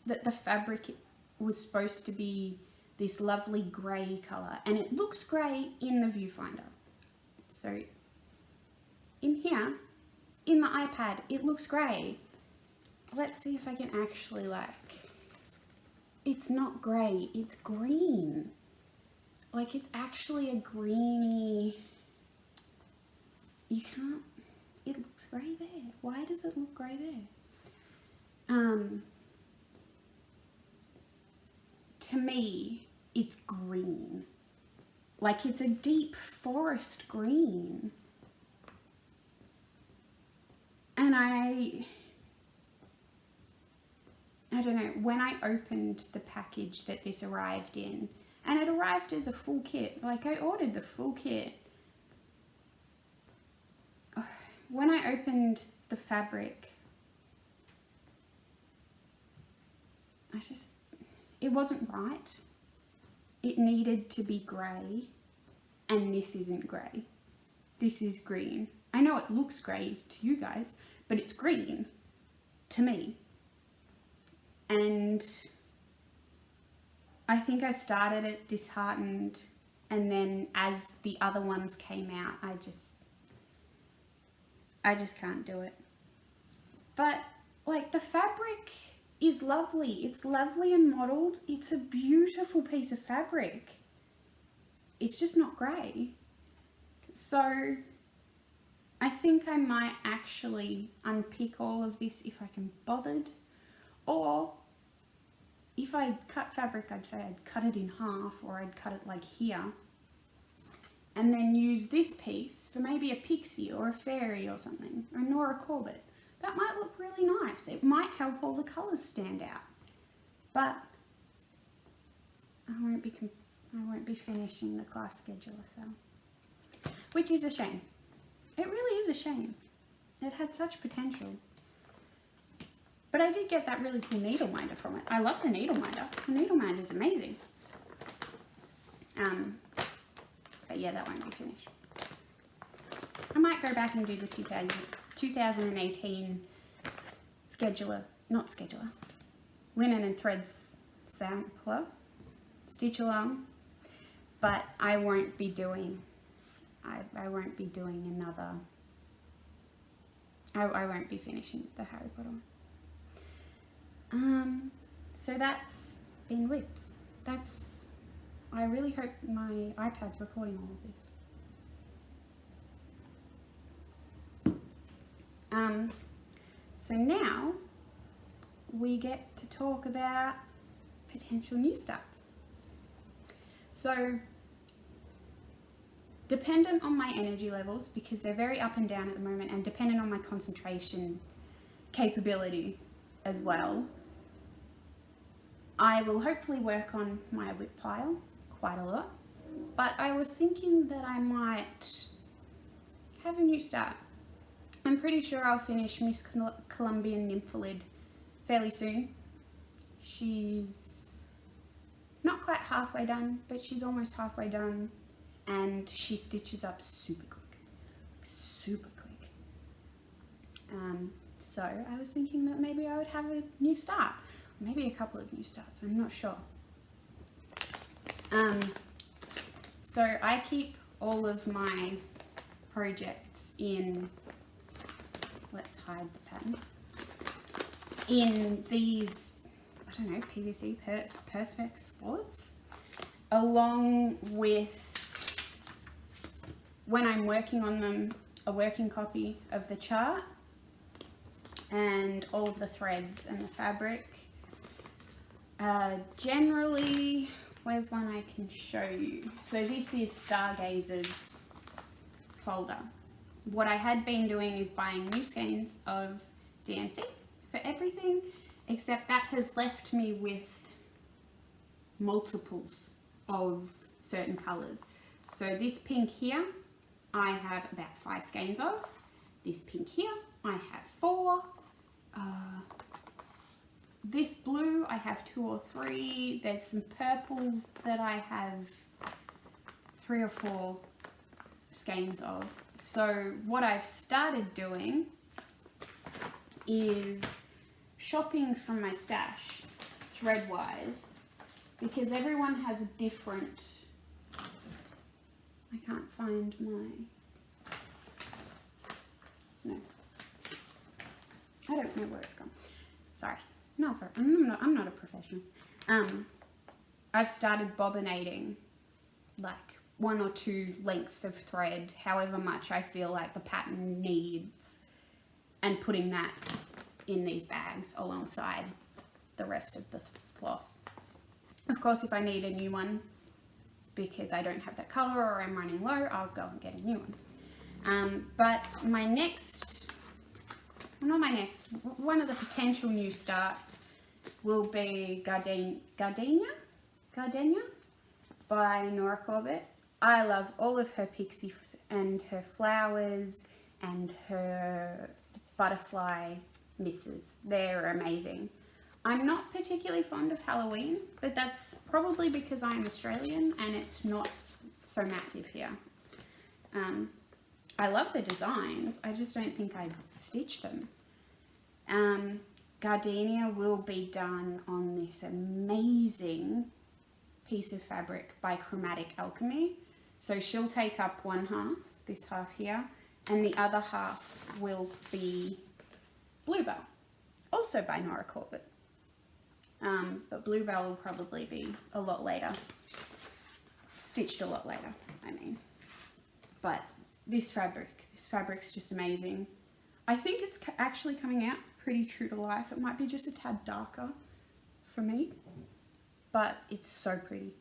that the fabric was supposed to be this lovely grey colour, and it looks grey in the viewfinder. So in here, in the iPad, it looks grey. Let's see if I can actually it's not grey, it's green. Like, it's actually a greeny, you can't, it looks grey there. Why does it look grey there? To me, it's green. Like, it's a deep forest green. And I don't know, when I opened the package that this arrived in, and it arrived as a full kit, like I ordered the full kit. When I opened the fabric, it wasn't right. It needed to be grey, and this isn't grey. This is green. I know it looks grey to you guys, but it's green to me. And I think I started it disheartened, and then as the other ones came out, I just can't do it. But like, the fabric is lovely. It's lovely and modelled. It's a beautiful piece of fabric. It's just not grey. So I think I might actually unpick all of this if I can be bothered. Or if I cut fabric, I'd say I'd cut it in half, or I'd cut it like here. And then use this piece for maybe a pixie or a fairy or something, or Nora Corbett. That might look really nice. It might help all the colours stand out. But I won't be finishing the class scheduler cell, which is a shame. It really is a shame. It had such potential. But I did get that really cool needle minder from it. I love the needle minder. The needle minder is amazing. But yeah, that won't be finished. I might go back and do the 2018 linen and threads sampler, stitch along, but I won't be doing another, I won't be finishing the Harry Potter one. So that's been whips. I really hope my iPad's recording all of this. So now we get to talk about potential new starts. So dependent on my energy levels, because they're very up and down at the moment, and dependent on my concentration capability as well, I will hopefully work on my whip pile quite a lot, but I was thinking that I might have a new start. I'm pretty sure I'll finish Miss Colombia Nymph fairly soon. She's not quite halfway done, but she's almost halfway done, and she stitches up super quick, super quick. So I was thinking that maybe I would have a new start, maybe a couple of new starts, I'm not sure. So I keep all of my projects in, let's hide the pattern, in these, I don't know, PVC Perspex boards, along with, when I'm working on them, a working copy of the chart and all of the threads and the fabric. Generally, where's one I can show you? So this is Stargazer's folder. What I had been doing is buying new skeins of DMC for everything, except that has left me with multiples of certain colours. So this pink here, I have about 5 skeins of. This pink here, I have 4. This blue, I have 2 or 3. There's some purples that I have 3 or 4 skeins of. So what I've started doing is shopping from my stash thread-wise, because everyone has a different, I can't find my, no, I don't know where it's gone, sorry. No, I'm not a professional. I've started bobbinating like 1 or 2 lengths of thread, however much I feel like the pattern needs, and putting that in these bags alongside the rest of the floss. Of course, if I need a new one because I don't have that colour or I'm running low, I'll go and get a new one. But my next, not my next, one of the potential new starts will be Gardenia by Nora Corbett. I love all of her pixies and her flowers and her butterfly misses. They're amazing. I'm not particularly fond of Halloween, but that's probably because I'm Australian and it's not so massive here. I love the designs, I just don't think I'd stitch them. Gardenia will be done on this amazing piece of fabric by Chromatic Alchemy. So she'll take up one half, this half here, and the other half will be Bluebell, also by Nora Corbett. But Bluebell will probably be a lot later, stitched a lot later, I mean. But this fabric's just amazing. I think it's actually coming out pretty true to life. It might be just a tad darker for me, but it's so pretty.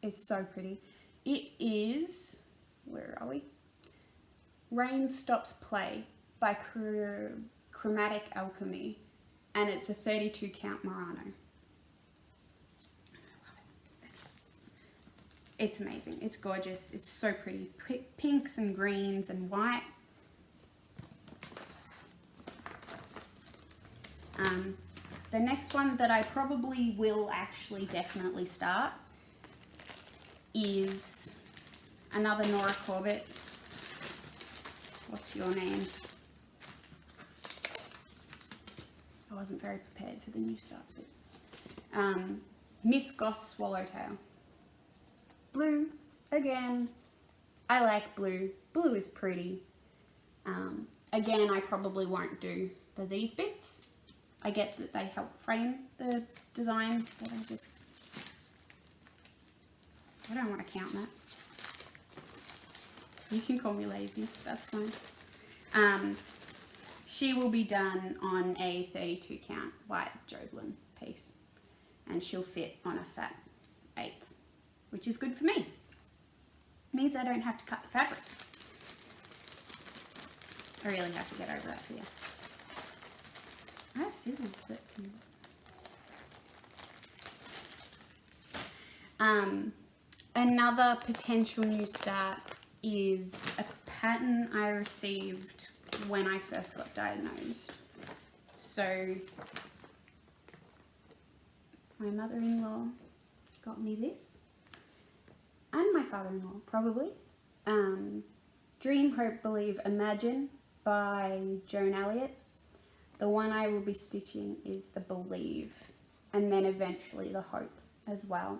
It's so pretty. It is, where are we? Rain Stops Play by Chromatic Alchemy, and it's a 32 count Murano. It's amazing. It's gorgeous. It's so pretty. Pinks and greens and white. The next one that I probably will actually definitely start is another Nora Corbett. What's your name? I wasn't very prepared for the new starts bit. Miss Goss Swallowtail. Blue, again, I like blue. Blue is pretty. Again, I probably won't do these bits. I get that they help frame the design, but I don't want to count that. You can call me lazy, that's fine. She will be done on a 32 count white Joblin piece, and she'll fit on a fat 1/8, which is good for me. Means I don't have to cut the fabric. I really have to get over that fear. I have scissors that can... Another potential new start is a pattern I received when I first got diagnosed. So my mother-in-law got me this, and my father-in-law probably. Dream, Hope, Believe, Imagine by Joan Elliott. The one I will be stitching is the Believe, and then eventually the Hope as well.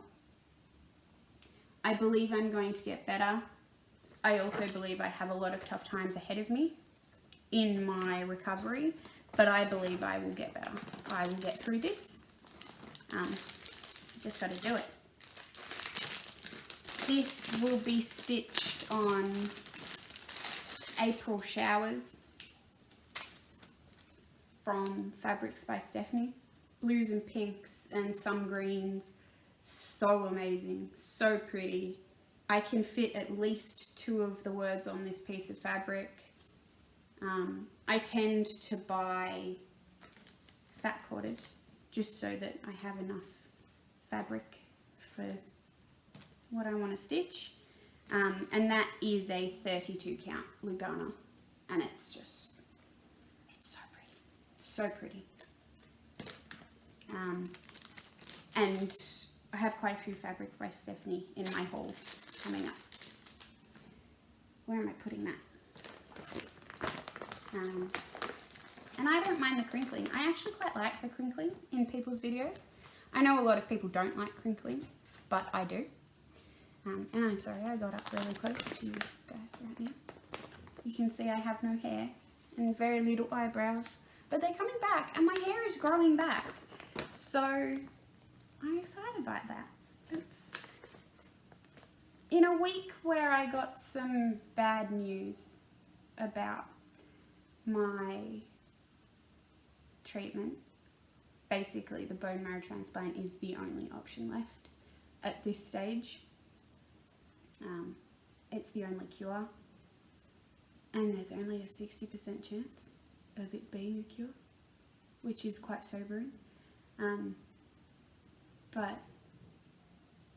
I believe I'm going to get better. I also believe I have a lot of tough times ahead of me in my recovery, but I believe I will get better. I will get through this. Just got to do it. This will be stitched on April Showers from Fabrics by Stephanie. Blues and pinks and some greens. So amazing, so pretty. I can fit at least 2 of the words on this piece of fabric. I tend to buy fat quarters just so that I have enough fabric for what I want to stitch. And that is a 32 count Lugana, and it's so pretty, so pretty. And I have quite a few Fabric by Stephanie in my haul coming up. Where am I putting that? And I don't mind the crinkling. I actually quite like the crinkling in people's videos. I know a lot of people don't like crinkling, but I do. And I'm sorry, I got up really close to you guys right now. You can see I have no hair and very little eyebrows, but they're coming back and my hair is growing back. So I'm excited about that. It's in a week where I got some bad news about my treatment. Basically, the bone marrow transplant is the only option left at this stage. It's the only cure, and there's only a 60% chance of it being a cure, which is quite sobering. But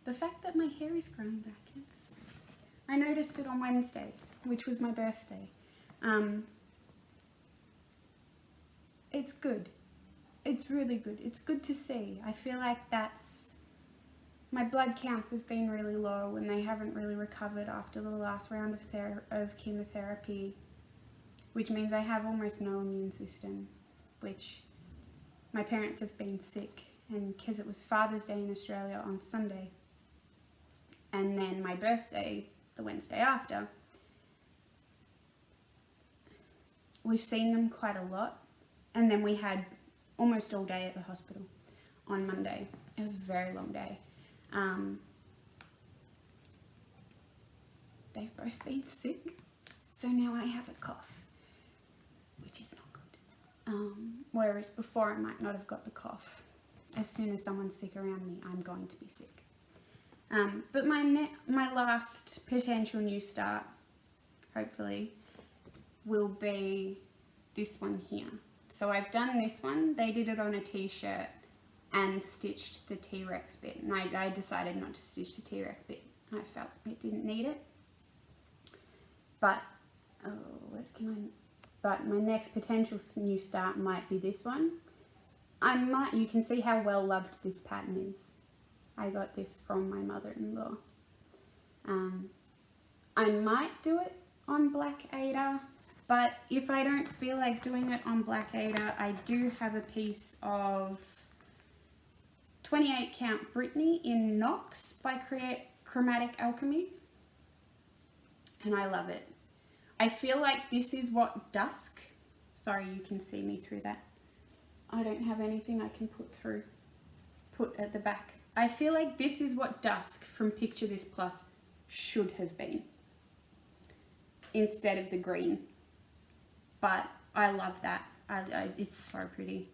the fact that my hair is growing back, I noticed it on Wednesday, which was my birthday. It's good. It's really good. It's good to see. I feel like my blood counts have been really low and they haven't really recovered after the last round of chemotherapy, which means I have almost no immune system, which my parents have been sick, and because it was Father's Day in Australia on Sunday, and then my birthday the Wednesday after, we've seen them quite a lot, and then we had almost all day at the hospital on Monday. It was a very long day. They've both been sick, so now I have a cough, which is not good. Whereas before I might not have got the cough. As soon as someone's sick around me, I'm going to be sick. But my last potential new start, hopefully, will be this one here. So I've done this one. They did it on a t-shirt and stitched the T-Rex bit, and I decided not to stitch the T-Rex bit. I felt it didn't need it. But but my next potential new start might be this one. You can see how well loved this pattern is. I got this from my mother-in-law. I might do it on Black Ada, but if I don't feel like doing it on Black Ada, I do have a piece of 28 count Brittany in Knox by Chromatic Alchemy, and I love it. I feel like this is what Dusk, sorry you can see me through that, I don't have anything I can put at the back. I feel like this is what Dusk from Picture This Plus should have been, instead of the green. But I love that. It's so pretty.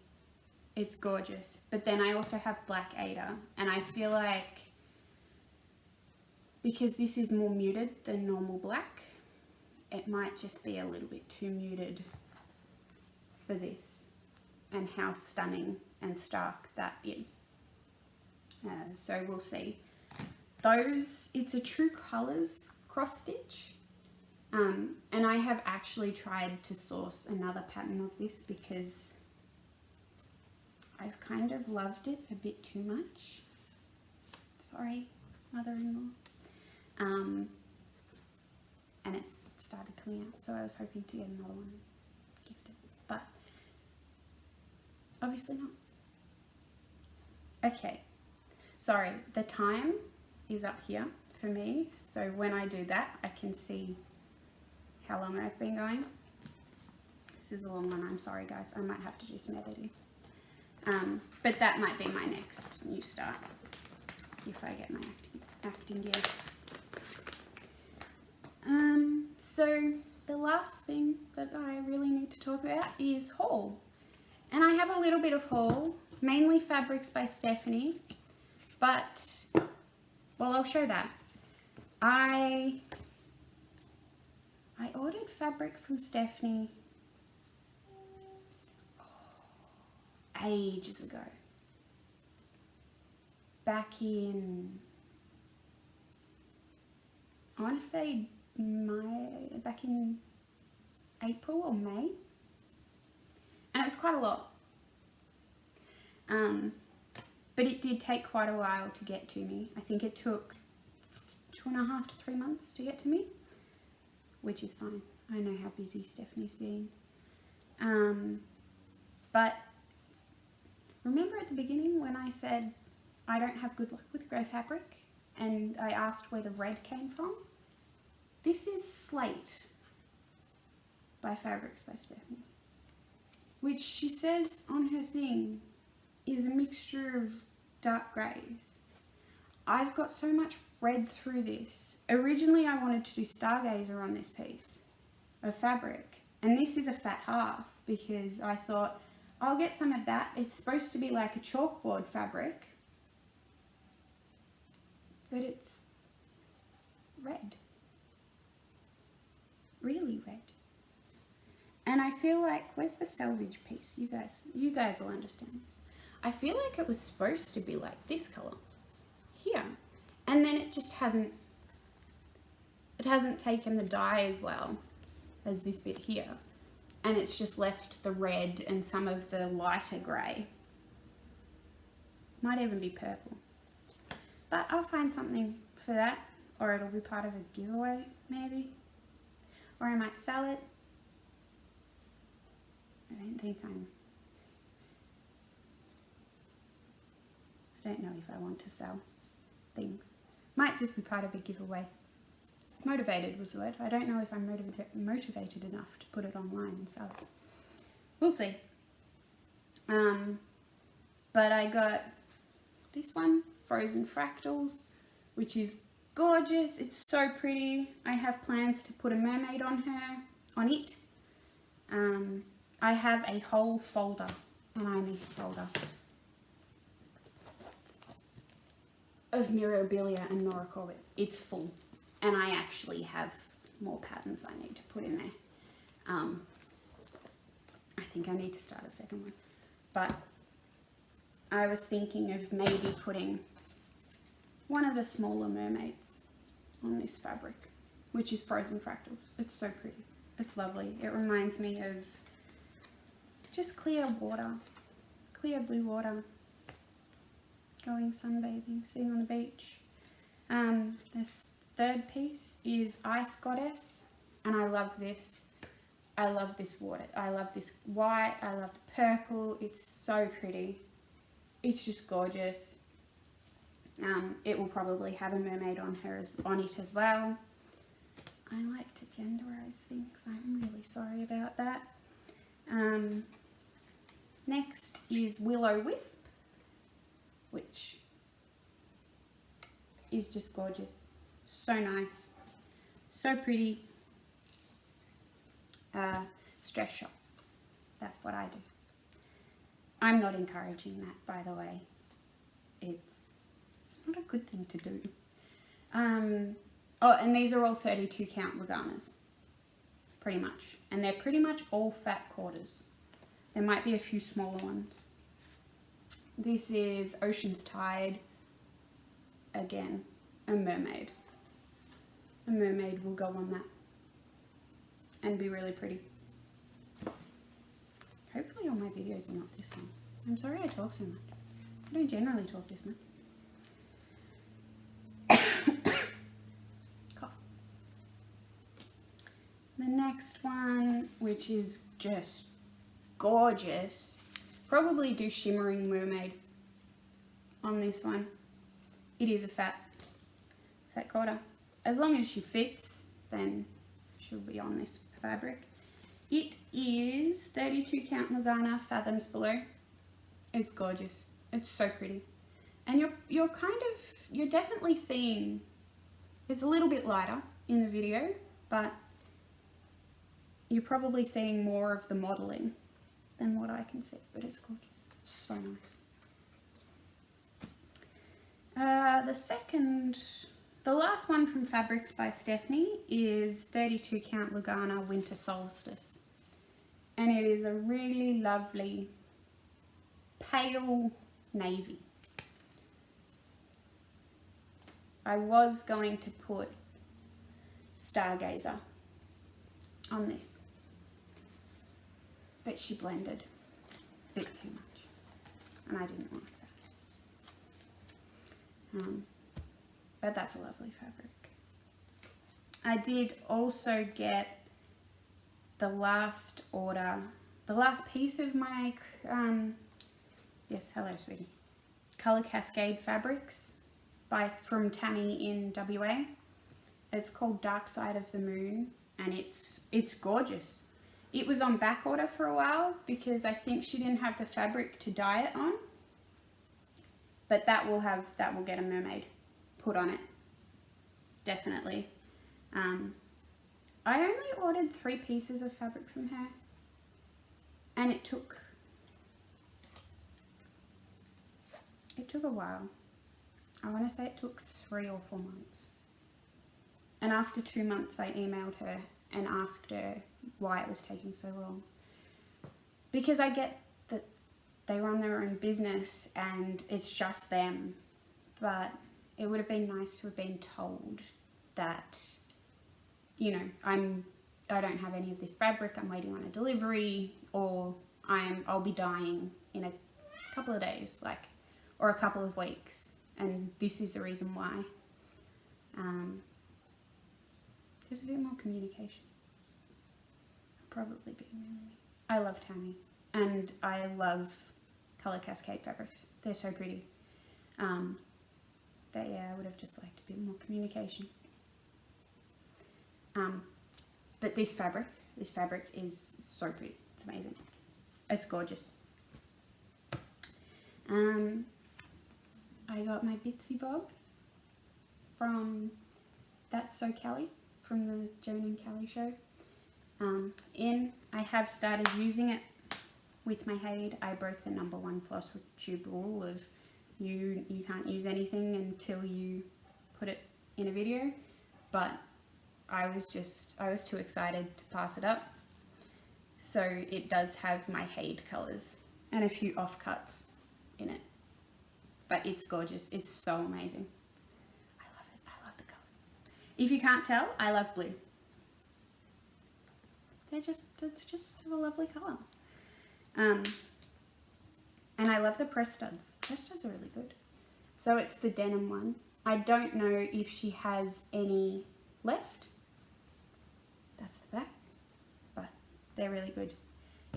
It's gorgeous. But then I also have Black Ada, and I feel like because this is more muted than normal black, it might just be a little bit too muted for this, and how stunning and stark that is. So we'll see. It's a True Colours cross stitch, and I have actually tried to source another pattern of this because I've kind of loved it a bit too much. Sorry, mother-in-law. And it's started coming out, so I was hoping to get another one gifted. But Obviously not. Okay, sorry, the time is up here for me, so when I do that I can see how long I've been going. This is a long one, I'm sorry guys, I might have to do some editing. But that might be my next new start, if I get my acting gear. So the last thing that I really need to talk about is haul. And I have a little bit of haul, mainly fabrics by Stephanie, but, well, I'll show that. I ordered fabric from Stephanie ages ago. Back in, I want to say back in April or May. And it was quite a lot. But it did take quite a while to get to me. I think it took 2.5 to 3 months to get to me, which is fine. I know how busy Stephanie's been. But remember at the beginning when I said I don't have good luck with grey fabric and I asked where the red came from? This is Slate by Fabrics by Stephanie, which she says on her thing is a mixture of dark greys. I've got so much red through this. Originally I wanted to do Stargazer on this piece of fabric, and this is a fat half because I thought I'll get some of that. It's supposed to be like a chalkboard fabric, but it's red. Really red. And I feel like, where's the selvage piece? You guys will understand this. I feel like it was supposed to be like this colour here, and then it just hasn't taken the dye as well as this bit here, and it's just left the red and some of the lighter grey. Might even be purple, but I'll find something for that, or it'll be part of a giveaway maybe, or I might sell it. I don't know if I want to sell things. Might just be part of a giveaway. Motivated was the word. I don't know if I'm motivated enough to put it online and sell it. We'll see. But I got this one, Frozen Fractals, which is gorgeous. It's so pretty. I have plans to put a mermaid on it. I have a whole folder, and I need a folder, of Mirabilia and Nora Corbett. It's full, and I actually have more patterns I need to put in there. I think I need to start a second one, but I was thinking of maybe putting one of the smaller mermaids on this fabric, which is Frozen Fractals. It's so pretty. It's lovely. It reminds me of just clear water, clear blue water, going sunbathing, sitting on the beach. This third piece is Ice Goddess, and I love this. I love this water. I love this white. I love the purple. It's so pretty. It's just gorgeous. It will probably have a mermaid on it as well. I like to genderize things. I'm really sorry about that. Next is Willow Wisp, which is just gorgeous. So nice. So pretty. Stress shop. That's what I do. I'm not encouraging that, by the way. It's not a good thing to do. Oh, and these are all 32 count Reganas, pretty much. And they're pretty much all fat quarters. There might be a few smaller ones. This is Ocean's Tide. Again, a mermaid. A mermaid will go on that and be really pretty. Hopefully all my videos are not this long. I'm sorry I talk so much. I don't generally talk this much. Cough. The next one, which is just gorgeous. probably do shimmering mermaid on this one. It is a fat quarter. As long as she fits, then she'll be on this fabric. It is 32 count Lugana Fathoms Below. It's gorgeous. It's so pretty. And you're definitely seeing, it's a little bit lighter in the video, but you're probably seeing more of the modelling than what I can see, but it's gorgeous. It's so nice. The last one from Fabrics by Stephanie is 32 count Lugana Winter Solstice. And it is a really lovely pale navy. I was going to put Stargazer on this, but she blended a bit too much, and I didn't like that. But that's a lovely fabric. I did also get the last order, the last piece of my, yes, hello sweetie, Colour Cascade Fabrics from Tammy in WA. It's called Dark Side of the Moon, and it's gorgeous. It was on back order for a while because I think she didn't have the fabric to dye it on, but that will get a mermaid put on it, definitely. I only ordered 3 pieces of fabric from her, and it took a while. I want to say it took 3 or 4 months. And after 2 months, I emailed her and asked her why it was taking so long. Because I get that they run their own business and it's just them. But it would have been nice to have been told that, you know, I don't have any of this fabric, I'm waiting on a delivery, or I'll be dying in a couple of days, or a couple of weeks, and this is the reason why. Just a bit more communication. Probably being really. I love Tammy, and I love Colour Cascade fabrics. They're so pretty. But yeah, I would have just liked a bit more communication. But this fabric is so pretty. It's amazing. It's gorgeous. I got my Bitsy Bob from That's So Kelly, from the Joan and Kelly show. I have started using it with my Hanmayde. I broke the #1 Flosstube rule of you can't use anything until you put it in a video, but I was too excited to pass it up. So it does have my Hanmayde colours and a few offcuts in it, but it's gorgeous. It's so amazing. I love it. I love the colour. If you can't tell, I love blue. It's just a lovely colour. And I love the press studs. Press studs are really good. So it's the denim one. I don't know if she has any left. That's the back. But they're really good.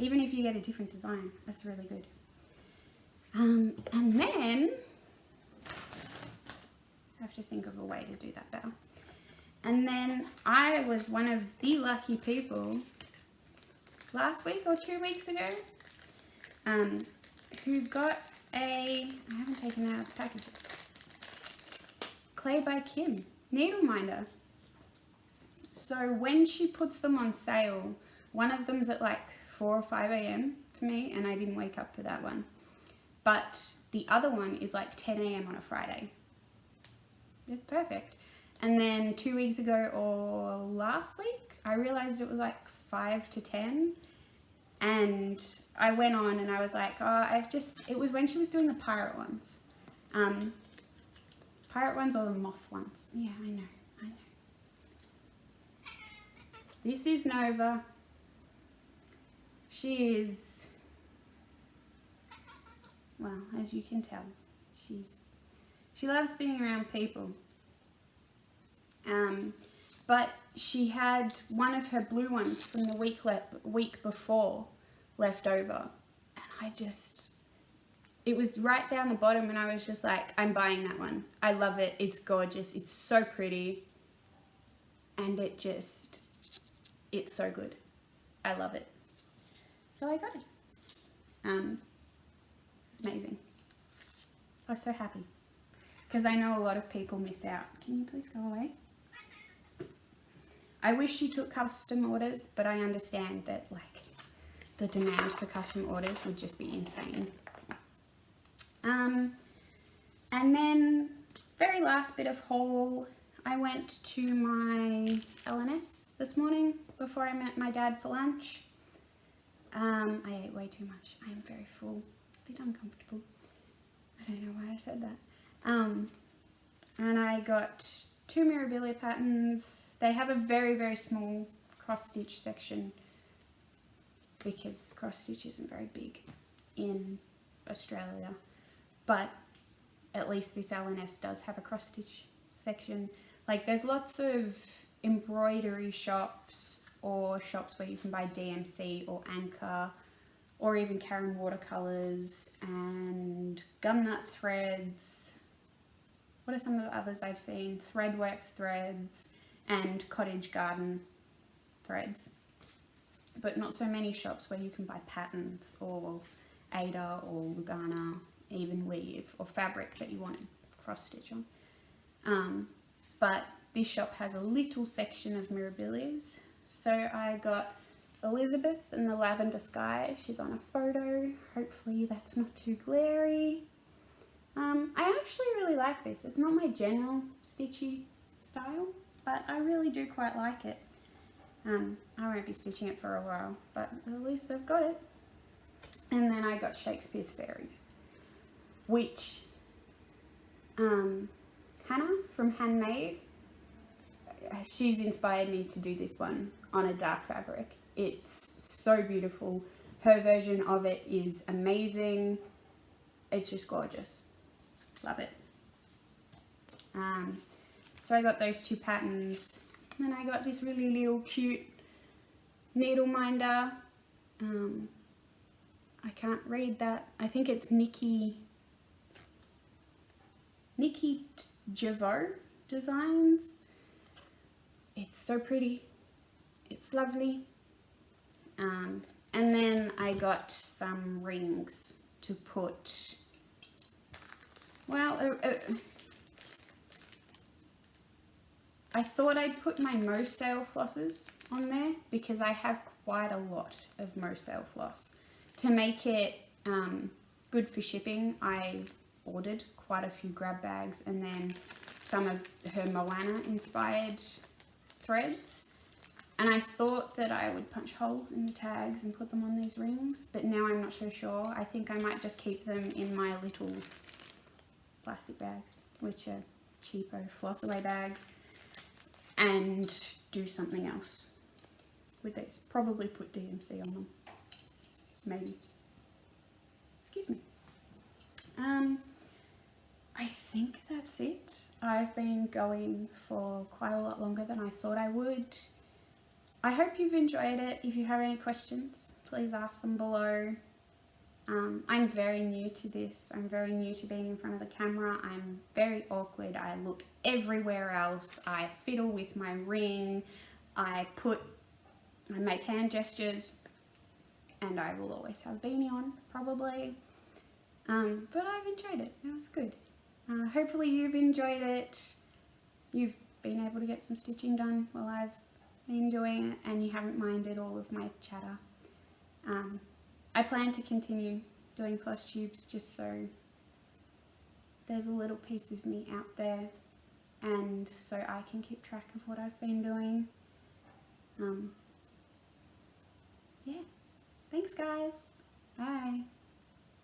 Even if you get a different design, that's really good. And then I have to think of a way to do that better. And then I was one of the lucky people last week or 2 weeks ago who got I haven't taken it out of the package yet, Clay by Kim needle minder. So when she puts them on sale, one of them's at like 4 or 5 a.m. for me, and I didn't wake up for that one. But the other one is like 10 a.m. on a Friday. It's perfect. And then 2 weeks ago or last week, I realized it was like 5 to 10. And I went on and I was like, it was when she was doing the pirate ones. Pirate ones or the moth ones. Yeah, I know. This is Nova. She is, well, as you can tell, she loves being around people. But she had one of her blue ones from the week before left over, and it was right down the bottom and I was just like, I'm buying that one. I love it. It's gorgeous. It's so pretty. And it's so good. I love it. So I got it. It's amazing. I was so happy. Because I know a lot of people miss out. Can you please go away? I wish you took custom orders, but I understand that like the demand for custom orders would just be insane. And then very last bit of haul, I went to my LNS this morning before I met my dad for lunch. I ate way too much. I am very full, a bit uncomfortable. I don't know why I said that. And I got 2 Mirabilia patterns. They have a very, very small cross stitch section because cross stitch isn't very big in Australia, but at least this LNS does have a cross stitch section. Like there's lots of embroidery shops or shops where you can buy DMC or Anchor or even Karen watercolors and gumnut threads. What are some of the others I've seen? Threadworks threads and Cottage Garden threads. But not so many shops where you can buy patterns or Ada or Lugana, even weave or fabric that you want to cross stitch on. But this shop has a little section of Mirabilias. So I got Elizabeth in the Lavender Sky. She's on a photo. Hopefully that's not too glary. I actually really like this. It's not my general stitchy style, but I really do quite like it. I won't be stitching it for a while, but at least I've got it. And then I got Shakespeare's Fairies, which Hannah from Hanmayde, she's inspired me to do this one on a dark fabric. It's so beautiful. Her version of it is amazing. It's just gorgeous. Love it. So I got those 2 patterns. Then I got this really little cute needle minder. I can't read that. I think it's Nikki Javot Designs. It's so pretty. It's lovely. And then I got some rings to put, well, I thought I'd put my Mosale flosses on there because I have quite a lot of Mosale floss. To make it good for shipping, I ordered quite a few grab bags and then some of her Moana inspired threads. And I thought that I would punch holes in the tags and put them on these rings, but now I'm not so sure. I think I might just keep them in my little plastic bags, which are cheapo floss away bags, and do something else with these. Probably put DMC on them. Maybe. Excuse me. I think that's it. I've been going for quite a lot longer than I thought I would. I hope you've enjoyed it. If you have any questions, please ask them below. I'm very new to this. I'm very new to being in front of the camera. I'm very awkward. I look everywhere else. I fiddle with my ring. I make hand gestures, and I will always have a beanie on, probably. But I've enjoyed it. It was good. Hopefully you've enjoyed it. You've been able to get some stitching done while I've been doing it, and you haven't minded all of my chatter. I plan to continue doing floss tubes just so there's a little piece of me out there and so I can keep track of what I've been doing. Yeah, thanks guys, bye.